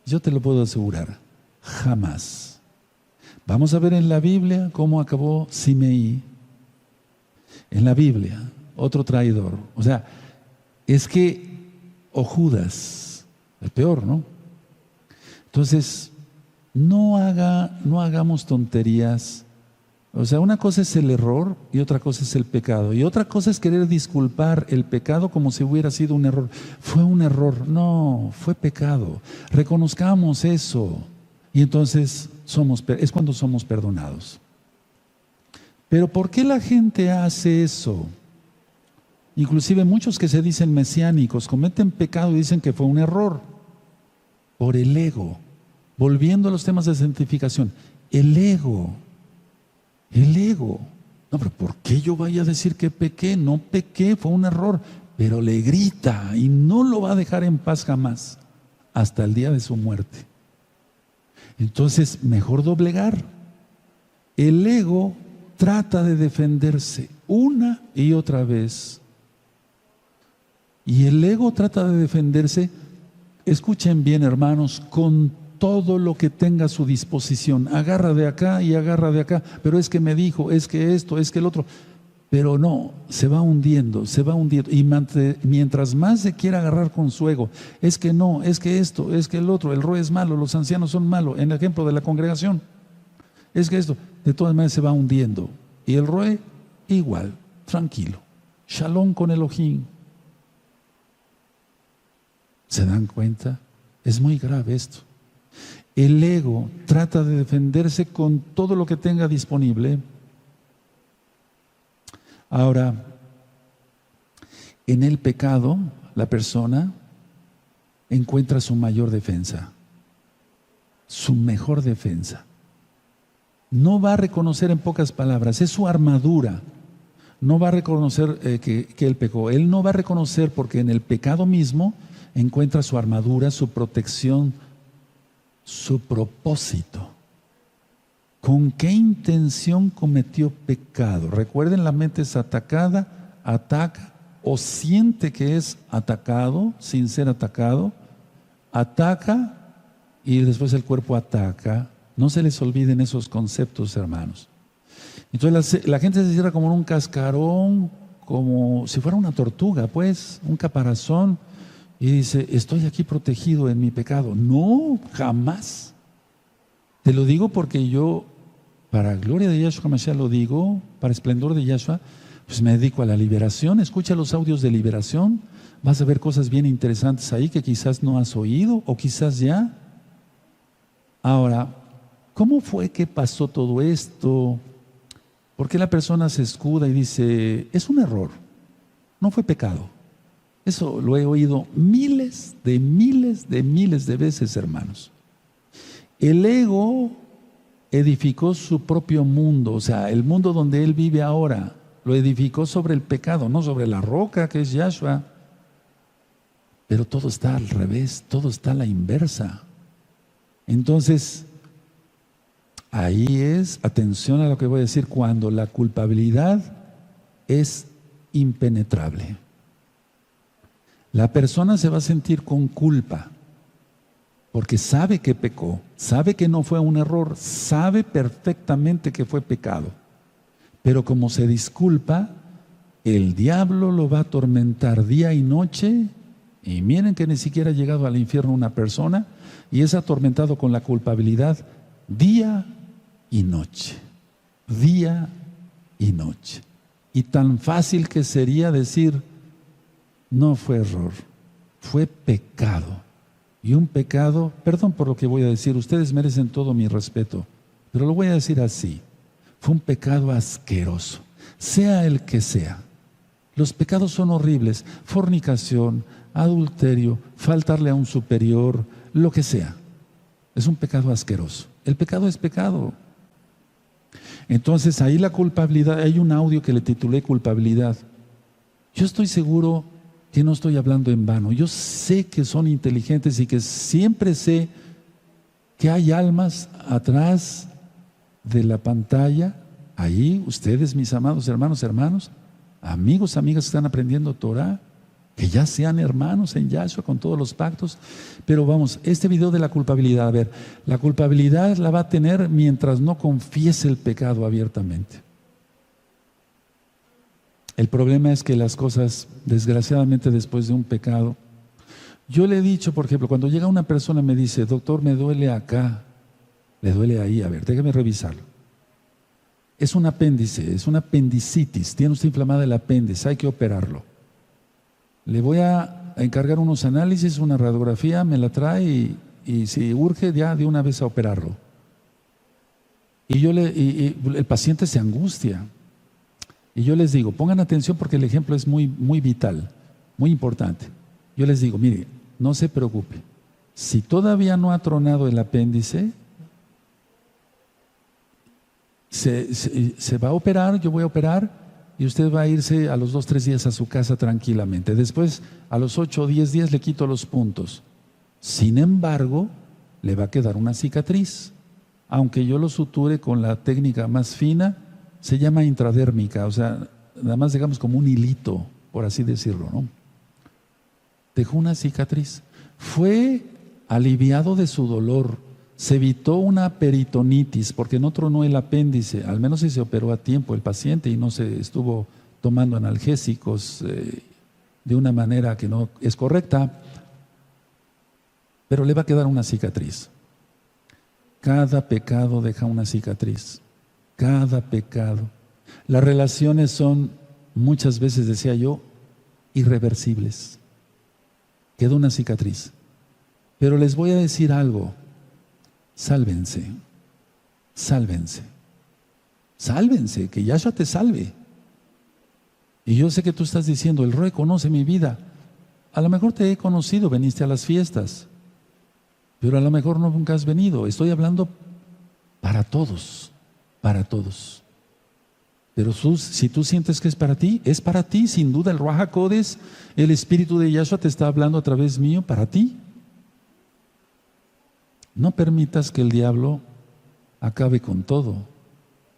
Yo te lo puedo asegurar, jamás. Vamos a ver en la Biblia cómo acabó Simeí. En la Biblia, otro traidor. O sea, es que, o Judas, el peor, ¿no? Entonces, no hagamos tonterías. O sea, una cosa es el error y otra cosa es el pecado. Y otra cosa es querer disculpar el pecado como si hubiera sido un error. Fue un error. No, fue pecado. Reconozcamos eso. Y entonces es cuando somos perdonados. Pero ¿por qué la gente hace eso? Inclusive muchos que se dicen mesiánicos cometen pecado y dicen que fue un error. Por el ego. Volviendo a los temas de santificación. El ego. No, pero ¿por qué yo vaya a decir que pequé? No pequé, fue un error. Pero le grita y no lo va a dejar en paz jamás. Hasta el día de su muerte. Entonces, mejor doblegar. El ego trata de defenderse una y otra vez. Y el ego trata de defenderse, escuchen bien hermanos, con todo lo que tenga a su disposición. Agarra de acá y agarra de acá, pero es que me dijo, es que esto, es que el otro. Pero no, se va hundiendo. Y mientras más se quiera agarrar con su ego, es que no, es que esto, es que el otro, el roe es malo, los ancianos son malos, en el ejemplo de la congregación. Es que esto, de todas maneras se va hundiendo. Y el roe, igual, tranquilo. Shalom con Elohim. ¿Se dan cuenta? Es muy grave esto. El ego trata de defenderse con todo lo que tenga disponible. Ahora, en el pecado, la persona encuentra su mayor defensa, su mejor defensa. No va a reconocer, en pocas palabras, es su armadura. No va a reconocer que él pecó. Él no va a reconocer porque en el pecado mismo encuentra su armadura, su protección, su propósito. ¿Con qué intención cometió pecado? Recuerden, la mente es atacada, ataca o siente que es atacado sin ser atacado, ataca y después el cuerpo ataca. No se les olviden esos conceptos, hermanos. Entonces la gente se cierra como en un cascarón, como si fuera una tortuga, pues, un caparazón, y dice, estoy aquí protegido en mi pecado. No, jamás. Te lo digo porque yo, para gloria de Yahshua Mashiach lo digo, para esplendor de Yahshua, pues me dedico a la liberación. Escucha los audios de liberación, vas a ver cosas bien interesantes ahí que quizás no has oído o quizás ya. Ahora, ¿cómo fue que pasó todo esto? ¿Por qué la persona se escuda y dice, es un error, no fue pecado? Eso lo he oído miles de veces, hermanos. El ego edificó su propio mundo, o sea, el mundo donde él vive ahora, lo edificó sobre el pecado, no sobre la roca que es Yahshua. Pero todo está al revés, todo está a la inversa. Entonces, ahí es, atención a lo que voy a decir, cuando la culpabilidad es impenetrable. La persona se va a sentir con culpa, porque sabe que pecó, sabe que no fue un error, sabe perfectamente que fue pecado. Pero como se disculpa, el diablo lo va a atormentar día y noche. Y miren que ni siquiera ha llegado al infierno una persona y es atormentado con la culpabilidad día y noche, día y noche. Y tan fácil que sería decir, no fue error, fue pecado. Y un pecado, perdón por lo que voy a decir, ustedes merecen todo mi respeto, pero lo voy a decir así, fue un pecado asqueroso, sea el que sea. Los pecados son horribles, fornicación, adulterio, faltarle a un superior, lo que sea. Es un pecado asqueroso. El pecado es pecado. Entonces ahí la culpabilidad, hay un audio que le titulé culpabilidad. Yo estoy seguro que no estoy hablando en vano. Yo sé que son inteligentes y que siempre sé que hay almas atrás de la pantalla. Ahí ustedes, mis amados hermanos, amigos, amigas que están aprendiendo Torah, que ya sean hermanos en Yahshua con todos los pactos. Pero vamos, este video de la culpabilidad, a ver, la culpabilidad la va a tener mientras no confiese el pecado abiertamente. El problema es que las cosas, desgraciadamente después de un pecado, yo le he dicho, por ejemplo, cuando llega una persona y me dice, doctor, me duele acá, le duele ahí, a ver, déjame revisarlo. Es un apéndice, es una apendicitis, tiene usted inflamada el apéndice, hay que operarlo. Le voy a encargar unos análisis, una radiografía, me la trae y si urge ya de una vez a operarlo. Y el paciente se angustia. Y yo les digo, pongan atención porque el ejemplo es muy, muy vital, muy importante. Yo les digo, mire, no se preocupe. Si todavía no ha tronado el apéndice, se va a operar, yo voy a operar y usted va a irse a los 2-3 días a su casa tranquilamente. Después, a los 8 o 10 días le quito los puntos. Sin embargo, le va a quedar una cicatriz. Aunque yo lo suture con la técnica más fina, se llama intradérmica, o sea, nada más digamos como un hilito, por así decirlo, ¿no? Dejó una cicatriz. Fue aliviado de su dolor. Se evitó una peritonitis porque no tronó el apéndice, al menos si se operó a tiempo el paciente y no se estuvo tomando analgésicos de una manera que no es correcta, pero le va a quedar una cicatriz. Cada pecado deja una cicatriz, cada pecado. Las relaciones son muchas veces, decía yo, irreversibles. Queda una cicatriz. Pero les voy a decir algo. Sálvense, sálvense, sálvense, que Yahshua te salve. Y yo sé que tú estás diciendo, el Roe conoce mi vida. A lo mejor te he conocido, veniste a las fiestas, pero a lo mejor no nunca has venido. Estoy hablando para todos, para todos. Pero si tú sientes que es para ti, sin duda el Ruach HaKodesh, el Espíritu de Yahshua te está hablando a través mío para ti. No permitas que el diablo acabe con todo.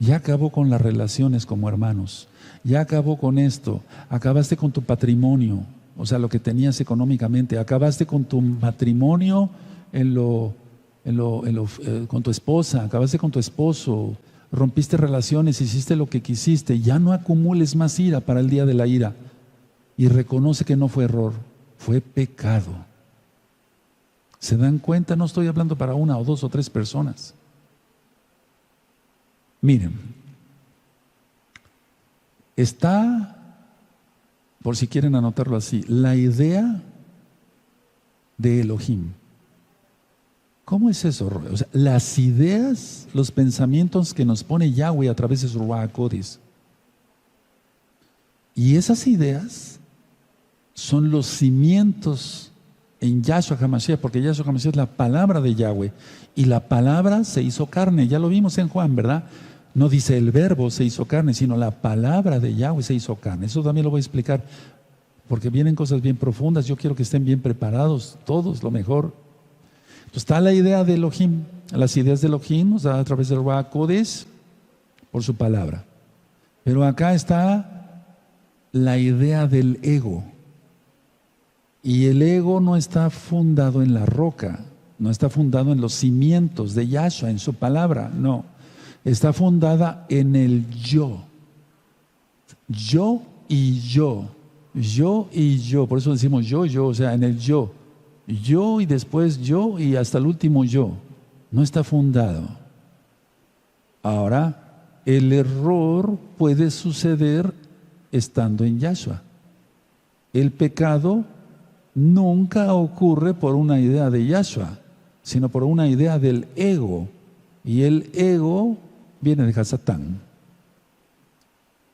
Ya acabó con las relaciones como hermanos. Ya acabó con esto. Acabaste con tu patrimonio, o sea, lo que tenías económicamente. Acabaste con tu matrimonio con tu esposa. Acabaste con tu esposo. Rompiste relaciones, hiciste lo que quisiste. Ya no acumules más ira para el día de la ira. Y reconoce que no fue error, fue pecado. ¿Se dan cuenta? No estoy hablando para una o dos o tres personas. Miren, está, por si quieren anotarlo así, la idea de Elohim. ¿Cómo es eso? O sea, las ideas, los pensamientos que nos pone Yahweh a través de su Ruach HaKodesh. Y esas ideas son los cimientos en Yahshua HaMashiach, porque Yahshua HaMashiach es la palabra de Yahweh. Y la palabra se hizo carne, ya lo vimos en Juan, ¿verdad? No dice el verbo se hizo carne, sino la palabra de Yahweh se hizo carne. Eso también lo voy a explicar, porque vienen cosas bien profundas. Yo quiero que estén bien preparados, todos, lo mejor. Entonces está la idea de Elohim. Las ideas de Elohim nos da a través del Ruach HaKodesh por su palabra. Pero acá está la idea del ego. Y el ego no está fundado en la roca, no está fundado en los cimientos de Yahshua, en su palabra, no. Está fundada en el yo. Yo y yo. Yo y yo. Por eso decimos yo, o sea, en el yo. Yo y después yo y hasta el último yo. No está fundado. Ahora, el error puede suceder estando en Yahshua. El pecado nunca ocurre por una idea de Yahshua, sino por una idea del ego. Y el ego viene de Hasatán.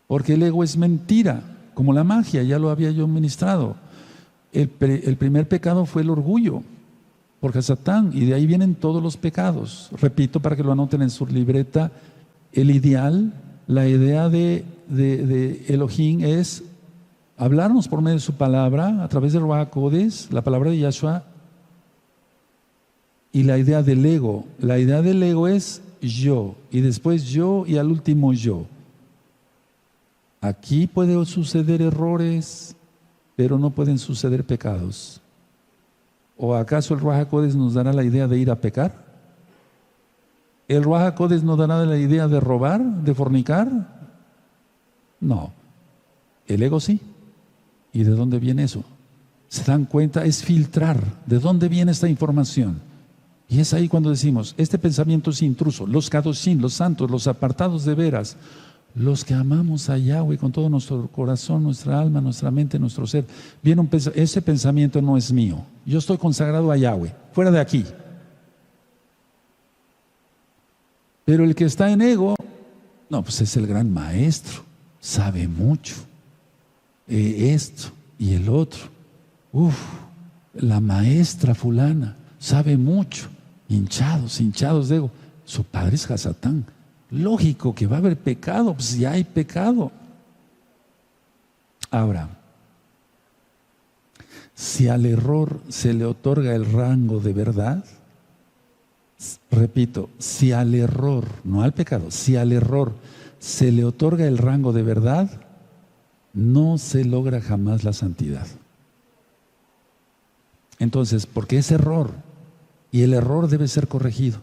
Porque el ego es mentira, como la magia, ya lo había yo ministrado. El primer pecado fue el orgullo, por Hasatán, y de ahí vienen todos los pecados. Repito, para que lo anoten en su libreta, el ideal, la idea de Elohim es hablarnos por medio de su palabra, a través del Ruach HaKodesh, la palabra de Yahshua, y la idea del ego. La idea del ego es yo, y después yo, y al último yo. Aquí pueden suceder errores, pero no pueden suceder pecados. ¿O acaso el Ruach HaKodesh nos dará la idea de ir a pecar? ¿El Ruach HaKodesh nos dará la idea de robar, de fornicar? No. El ego sí. ¿Y de dónde viene eso? ¿Se dan cuenta? Es filtrar. ¿De dónde viene esta información? Y es ahí cuando decimos, este pensamiento es intruso. Los kadoshim, los santos, los apartados de veras, los que amamos a Yahweh con todo nuestro corazón, nuestra alma, nuestra mente, nuestro ser. Viene ese pensamiento no es mío. Yo estoy consagrado a Yahweh, fuera de aquí. Pero el que está en ego, no, pues es el gran maestro, sabe mucho. Esto y el otro. La maestra fulana sabe mucho. Hinchados de ego. Su padre es Hasatán. Lógico que va a haber pecado, pues ya hay pecado. Ahora, si al error se le otorga el rango de verdad, repito, si al error, no al pecado, si al error se le otorga el rango de verdad, no se logra jamás la santidad. Entonces, porque es error, y el error debe ser corregido.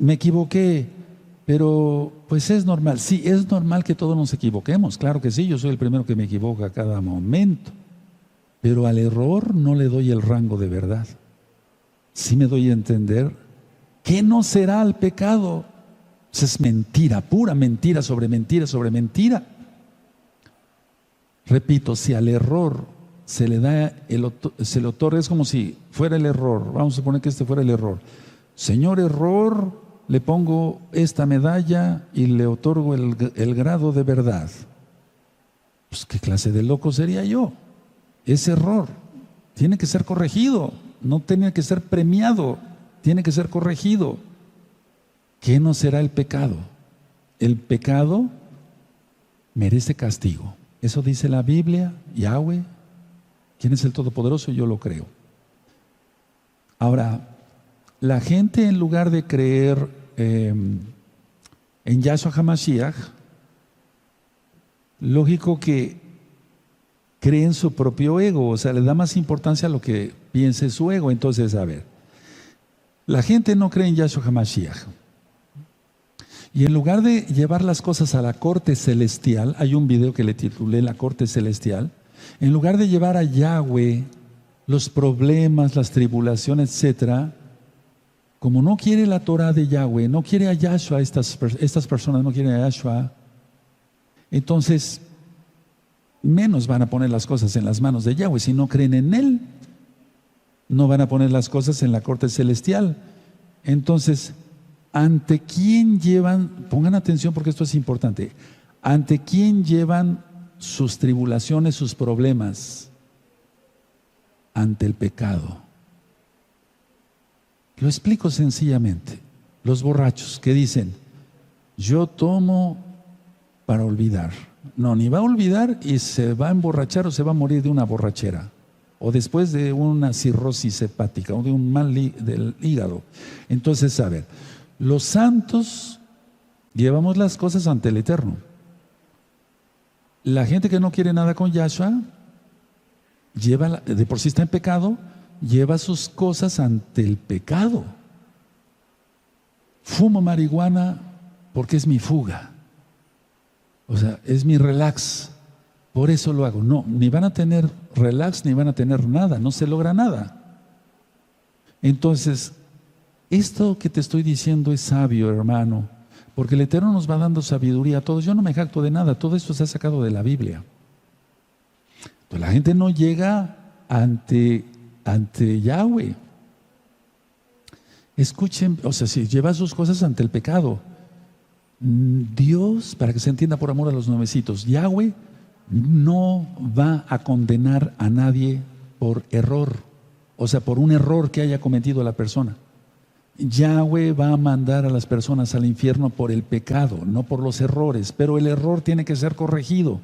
Me equivoqué, pero pues es normal. Sí, es normal que todos nos equivoquemos, claro que sí, yo soy el primero que me equivoca a cada momento, pero al error no le doy el rango de verdad. Sí me doy a entender que no será el pecado. Es mentira, pura mentira sobre mentira sobre mentira. Repito, si al error se le otorga, es como si fuera el error. Vamos a suponer que este fuera el error. Señor error, le pongo esta medalla y le otorgo el grado de verdad. Pues qué clase de loco sería yo. Ese error tiene que ser corregido, no tiene que ser premiado, tiene que ser corregido. ¿Qué no será el pecado? El pecado merece castigo. Eso dice la Biblia, Yahweh. ¿Quién es el Todopoderoso? Yo lo creo. Ahora, la gente en lugar de creer en Yahshua HaMashiach, lógico que cree en su propio ego, o sea, le da más importancia a lo que piense su ego. Entonces, a ver, la gente no cree en Yahshua HaMashiach. Y en lugar de llevar las cosas a la corte celestial, hay un video que le titulé La corte celestial, en lugar de llevar a Yahweh los problemas, las tribulaciones, etcétera, como no quiere la Torah de Yahweh, no quiere a Yahshua, estas personas no quieren a Yahshua, entonces menos van a poner las cosas en las manos de Yahweh. Si no creen en Él, no van a poner las cosas en la corte celestial. Entonces, ¿ante quién llevan? Pongan atención porque esto es importante. ¿Ante quién llevan sus tribulaciones, sus problemas? Ante el pecado. Lo explico sencillamente. Los borrachos que dicen, yo tomo para olvidar. No, ni va a olvidar y se va a emborrachar o se va a morir de una borrachera. O después de una cirrosis hepática o de un mal del hígado. Entonces, a ver, los santos llevamos las cosas ante el Eterno. La gente que no quiere nada con Yahshua, de por sí está en pecado, lleva sus cosas ante el pecado. Fumo marihuana porque es mi fuga. O sea, es mi relax. Por eso lo hago. No, ni van a tener relax, ni van a tener nada. No se logra nada. Entonces, esto que te estoy diciendo es sabio, hermano, porque el Eterno nos va dando sabiduría a todos. Yo no me jacto de nada. Todo esto se ha sacado de la Biblia. Entonces, la gente no llega ante Yahweh. Escuchen, o sea, si lleva sus cosas ante el pecado, Dios, para que se entienda por amor a los nuevecitos, Yahweh no va a condenar a nadie por error, o sea, por un error que haya cometido la persona. Yahweh va a mandar a las personas al infierno por el pecado, no por los errores, pero el error tiene que ser corregido,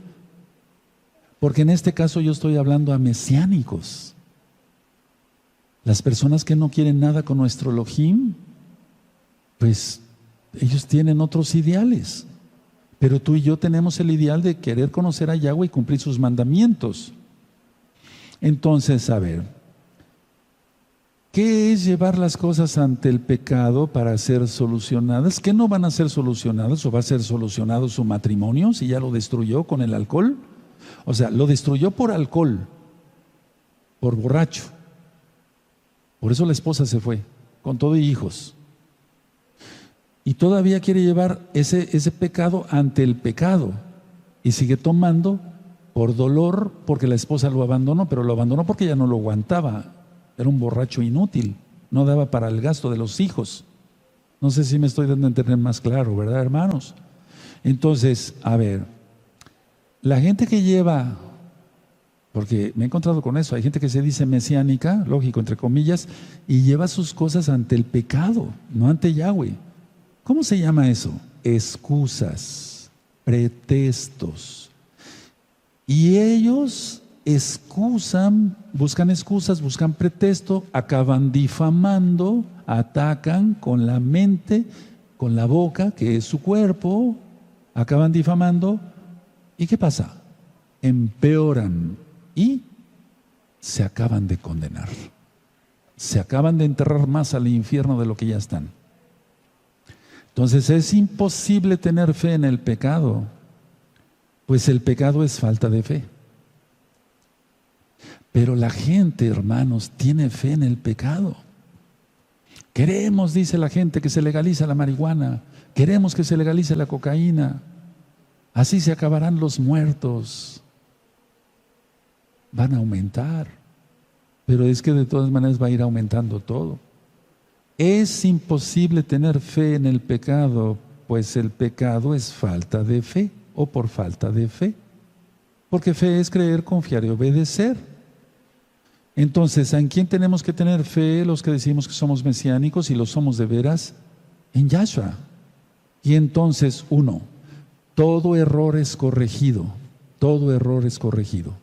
porque en este caso yo estoy hablando a mesiánicos. Las personas que no quieren nada con nuestro Elohim, pues ellos tienen otros ideales. Pero tú y yo tenemos el ideal de querer conocer a Yahweh y cumplir sus mandamientos. Entonces, a ver, ¿qué es llevar las cosas ante el pecado para ser solucionadas? ¿Qué no van a ser solucionadas o va a ser solucionado su matrimonio si ya lo destruyó con el alcohol? O sea, lo destruyó por alcohol, por borracho. Por eso la esposa se fue, con todo y hijos. Y todavía quiere llevar ese pecado ante el pecado. Y sigue tomando por dolor, porque la esposa lo abandonó, pero lo abandonó porque ya no lo aguantaba. Era un borracho inútil, no daba para el gasto de los hijos. No sé si me estoy dando a entender más claro, ¿verdad, hermanos? Entonces, a ver, la gente que lleva... Porque me he encontrado con eso. Hay gente que se dice mesiánica, lógico, entre comillas, y lleva sus cosas ante el pecado, no ante Yahweh. ¿Cómo se llama eso? Excusas, pretextos. Y ellos buscan excusas, buscan pretexto, acaban difamando, atacan con la mente, con la boca, que es su cuerpo, acaban difamando. ¿Y qué pasa? Empeoran. Y se acaban de condenar. Se acaban de enterrar más al infierno de lo que ya están. Entonces es imposible tener fe en el pecado, pues el pecado es falta de fe. Pero la gente, hermanos, tiene fe en el pecado. Queremos, dice la gente, que se legalice la marihuana. Queremos que se legalice la cocaína. Así se acabarán los muertos. Van a aumentar, pero es que de todas maneras va a ir aumentando todo. Es imposible tener fe en el pecado, pues el pecado es falta de fe o por falta de fe, porque fe es creer, confiar y obedecer. Entonces, ¿en quién tenemos que tener fe los que decimos que somos mesiánicos y lo somos de veras? En Yahshua. Y entonces, todo error es corregido, todo error es corregido.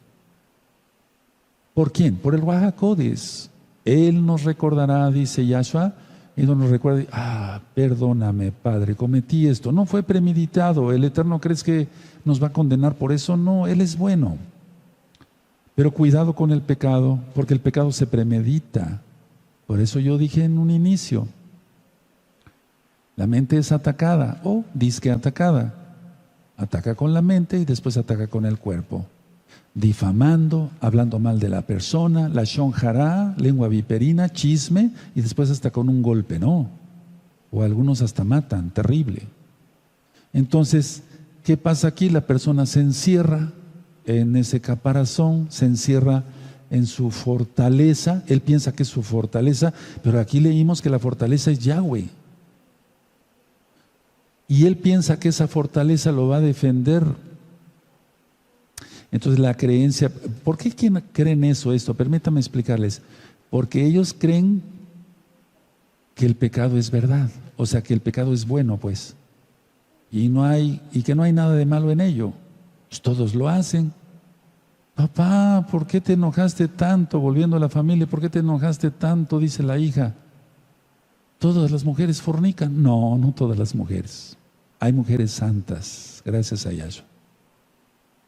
¿Por quién? Por el Ruach HaKodesh. Él nos recordará, dice Yahshua, y nos recuerda, perdóname, Padre, cometí esto. No fue premeditado. ¿El Eterno crees que nos va a condenar por eso? No, Él es bueno. Pero cuidado con el pecado, porque el pecado se premedita. Por eso yo dije en un inicio, la mente es atacada, o disque atacada. Ataca con la mente y después ataca con el cuerpo. Difamando, hablando mal de la persona, lashon hará, lengua viperina, chisme, y después hasta con un golpe, ¿no? O algunos hasta matan, terrible. Entonces, ¿qué pasa aquí? La persona se encierra en ese caparazón, se encierra en su fortaleza. Él piensa que es su fortaleza, pero aquí leímos que la fortaleza es Yahweh. Y él piensa que esa fortaleza lo va a defender. Entonces la creencia, ¿por qué creen esto? Permítanme explicarles. Porque ellos creen que el pecado es verdad, o sea que el pecado es bueno, pues, y que no hay nada de malo en ello. Pues todos lo hacen. Papá, ¿por qué te enojaste tanto? Volviendo a la familia, ¿por qué te enojaste tanto? Dice la hija. ¿Todas las mujeres fornican? No, no todas las mujeres. Hay mujeres santas, gracias a Yahshua.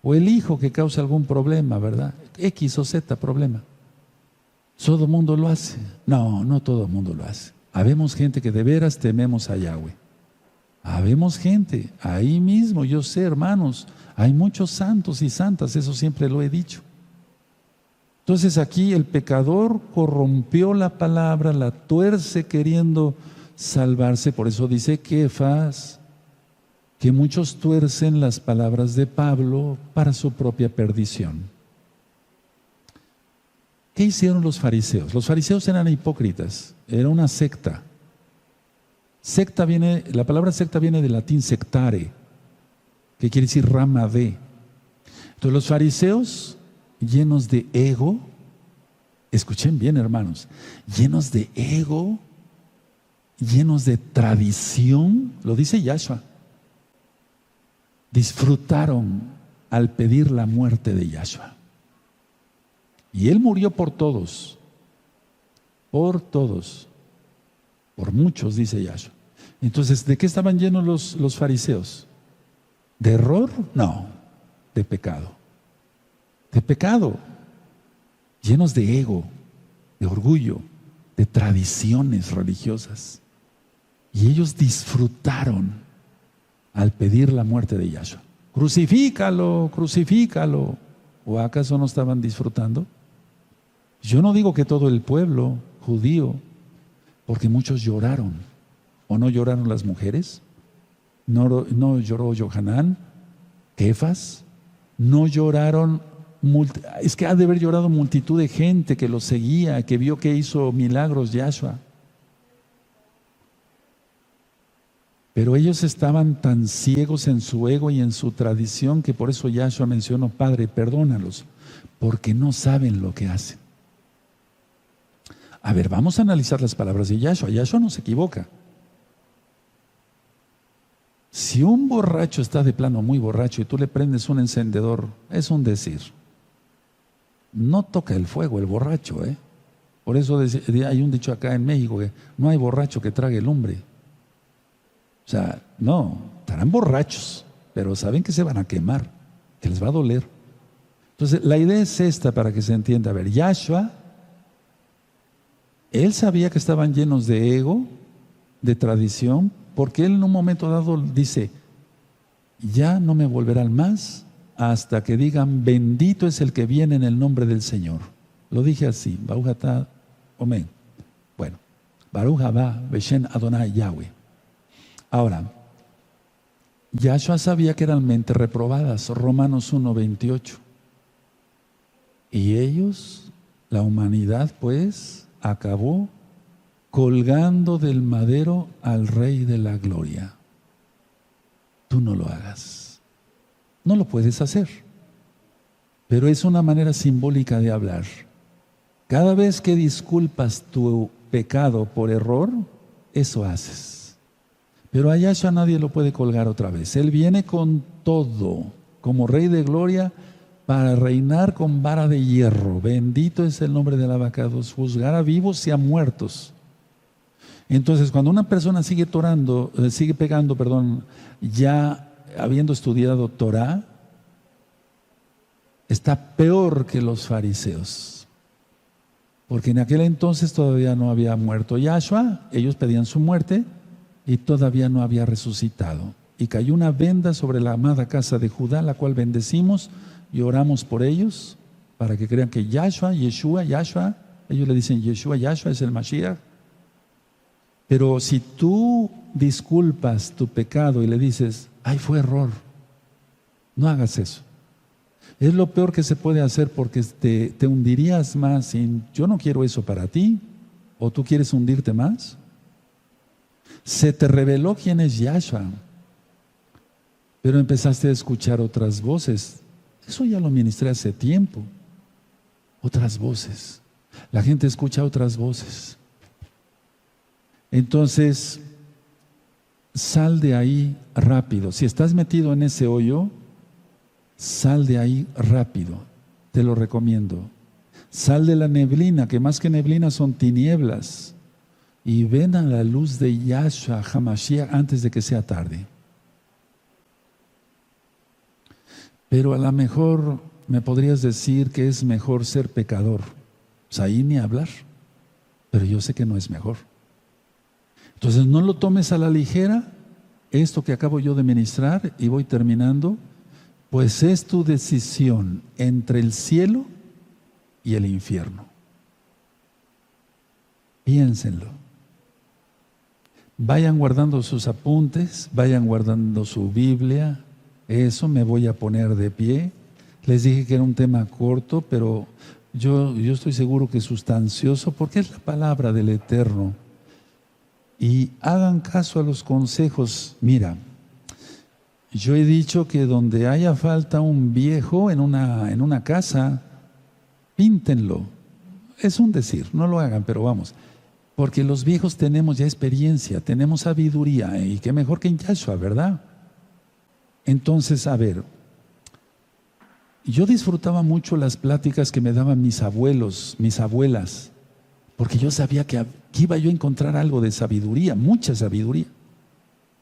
O el hijo que causa algún problema, ¿verdad? X o Z problema. ¿Todo el mundo lo hace? No, no todo el mundo lo hace. Habemos gente que de veras tememos a Yahweh. Habemos gente, ahí mismo, yo sé, hermanos, hay muchos santos y santas, eso siempre lo he dicho. Entonces aquí el pecador corrompió la palabra, la tuerce queriendo salvarse, por eso dice Kefas, que muchos tuercen las palabras de Pablo para su propia perdición. ¿Qué hicieron los fariseos? Los fariseos eran hipócritas, era una secta. La palabra secta viene del latín sectare, que quiere decir rama de. Entonces los fariseos, llenos de ego, escuchen bien, hermanos, llenos de ego, llenos de tradición, lo dice Yahshua, disfrutaron al pedir la muerte de Yahshua. Y Él murió por todos, por muchos, dice Yahshua. Entonces, ¿de qué estaban llenos los fariseos? ¿De error? No, de pecado. De pecado, llenos de ego, de orgullo, de tradiciones religiosas. Y ellos disfrutaron al pedir la muerte de Yahshua. Crucifícalo, crucifícalo. ¿O acaso no estaban disfrutando? Yo no digo que todo el pueblo judío, porque muchos lloraron. ¿O no lloraron las mujeres? ¿No lloró Yohanan? ¿Kefas? ¿No lloraron? Es que ha de haber llorado multitud de gente que lo seguía, que vio que hizo milagros Yahshua. Pero ellos estaban tan ciegos en su ego y en su tradición que por eso Yahshua mencionó, Padre, perdónalos, porque no saben lo que hacen. A ver, vamos a analizar las palabras de Yahshua. Yahshua no se equivoca. Si un borracho está de plano muy borracho y tú le prendes un encendedor, es un decir. No toca el fuego el borracho, ¿eh? Por eso hay un dicho acá en México que no hay borracho que trague lumbre. O sea, no, estarán borrachos, pero saben que se van a quemar, que les va a doler. Entonces, la idea es esta para que se entienda. A ver, Yahshua, él sabía que estaban llenos de ego, de tradición, porque él en un momento dado dice, ya no me volverán más hasta que digan, bendito es el que viene en el nombre del Señor. Lo dije así, Baruch atah, Omen. Bueno, Baruch haba Beshem Adonai Yahweh. Ahora, Yahshua sabía que eran mentes reprobadas, Romanos 1:28. Y ellos, la humanidad, pues, acabó colgando del madero al Rey de la Gloria. Tú no lo hagas. No lo puedes hacer. Pero es una manera simbólica de hablar. Cada vez que disculpas tu pecado por error, eso haces. Pero a Yahshua nadie lo puede colgar otra vez. Él viene con todo, como Rey de Gloria, para reinar con vara de hierro. Bendito es el nombre del Abacados, juzgar a vivos y a muertos. Entonces, cuando una persona sigue sigue pegando, perdón, ya habiendo estudiado Torah, está peor que los fariseos. Porque en aquel entonces todavía no había muerto Yahshua, ellos pedían su muerte y todavía no había resucitado. Y cayó una venda sobre la amada casa de Judá, la cual bendecimos y oramos por ellos, para que crean que Yahshua, Yahshua, ellos le dicen Yeshua, Yahshua es el Mashiach. Pero si tú disculpas tu pecado y le dices, ay, fue error, no hagas eso. Es lo peor que se puede hacer, porque te hundirías más. Yo no quiero eso para ti. ¿O tú quieres hundirte más? Se te reveló quién es Yahshua, pero empezaste a escuchar otras voces. Eso ya lo ministré hace tiempo. Otras voces. La gente escucha otras voces. Entonces, sal de ahí rápido. Si estás metido en ese hoyo, sal de ahí rápido. Te lo recomiendo. Sal de la neblina, que más que neblina son tinieblas, y ven a la luz de Yahshua HaMashiach antes de que sea tarde. Pero a lo mejor me podrías decir que es mejor ser pecador. Pues ahí ni hablar. Pero yo sé que no es mejor. Entonces no lo tomes a la ligera, esto que acabo yo de ministrar, y voy terminando, pues es tu decisión entre el cielo y el infierno. Piénsenlo. Vayan guardando sus apuntes, vayan guardando su Biblia. Eso, me voy a poner de pie. Les dije que era un tema corto, pero yo estoy seguro que sustancioso, porque es la palabra del Eterno. Y hagan caso a los consejos. Mira, yo he dicho que donde haya falta un viejo en una casa, píntenlo. Es un decir, no lo hagan, pero vamos. Porque los viejos tenemos ya experiencia, tenemos sabiduría, y qué mejor que en Yahshua, ¿verdad? Entonces, a ver, yo disfrutaba mucho las pláticas que me daban mis abuelos, mis abuelas, porque yo sabía que iba yo a encontrar algo de sabiduría, mucha sabiduría.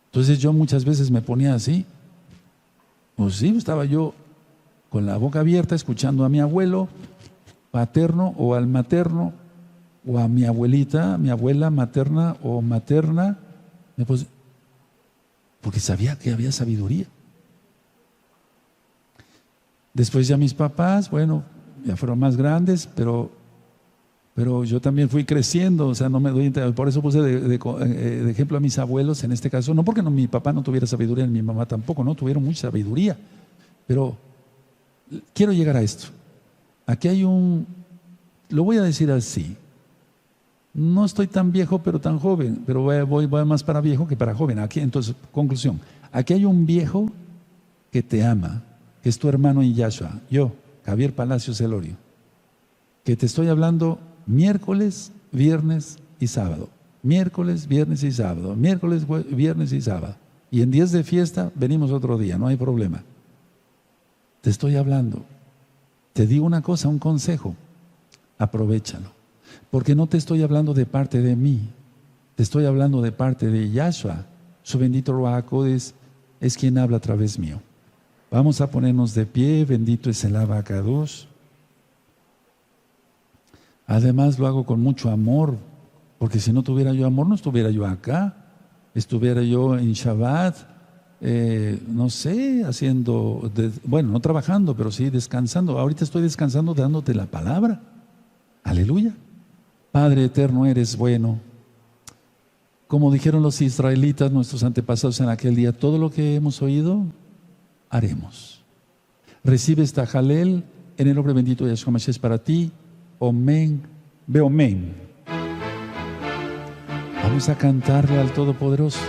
Entonces yo muchas veces me ponía así, pues sí, estaba yo con la boca abierta escuchando a mi abuelo paterno o al materno, o a mi abuelita, mi abuela materna o materna, porque sabía que había sabiduría. Después ya mis papás, bueno, ya fueron más grandes, pero yo también fui creciendo, o sea, no me doy, por eso puse de ejemplo a mis abuelos en este caso, no porque mi papá no tuviera sabiduría, ni mi mamá tampoco, no tuvieron mucha sabiduría, pero quiero llegar a esto. Aquí hay lo voy a decir así, no estoy tan viejo pero tan joven, pero voy más para viejo que para joven. Aquí, entonces, conclusión, aquí hay un viejo que te ama, que es tu hermano en Yahshua, yo, Javier Palacios Elorio, que te estoy hablando miércoles, viernes y sábado. Miércoles, viernes y sábado. Miércoles, viernes y sábado. Y en días de fiesta venimos otro día, no hay problema. Te estoy hablando. Te digo una cosa, un consejo. Aprovéchalo. Porque no te estoy hablando de parte de mí. Te estoy hablando de parte de Yahshua. Su bendito Ruach HaKodesh es quien habla a través mío. Vamos a ponernos de pie. Bendito es el Abacados. Además lo hago con mucho amor, porque si no tuviera yo amor no estuviera yo acá, estuviera yo en Shabbat, no sé, bueno, no trabajando, pero sí descansando. Ahorita estoy descansando dándote la palabra. Aleluya. Padre eterno, eres bueno. Como dijeron los israelitas, nuestros antepasados en aquel día, todo lo que hemos oído, haremos. Recibe esta jalel en el nombre bendito de Yahshua Mashiach para ti. Omen, ve omen. Vamos a cantarle al Todopoderoso.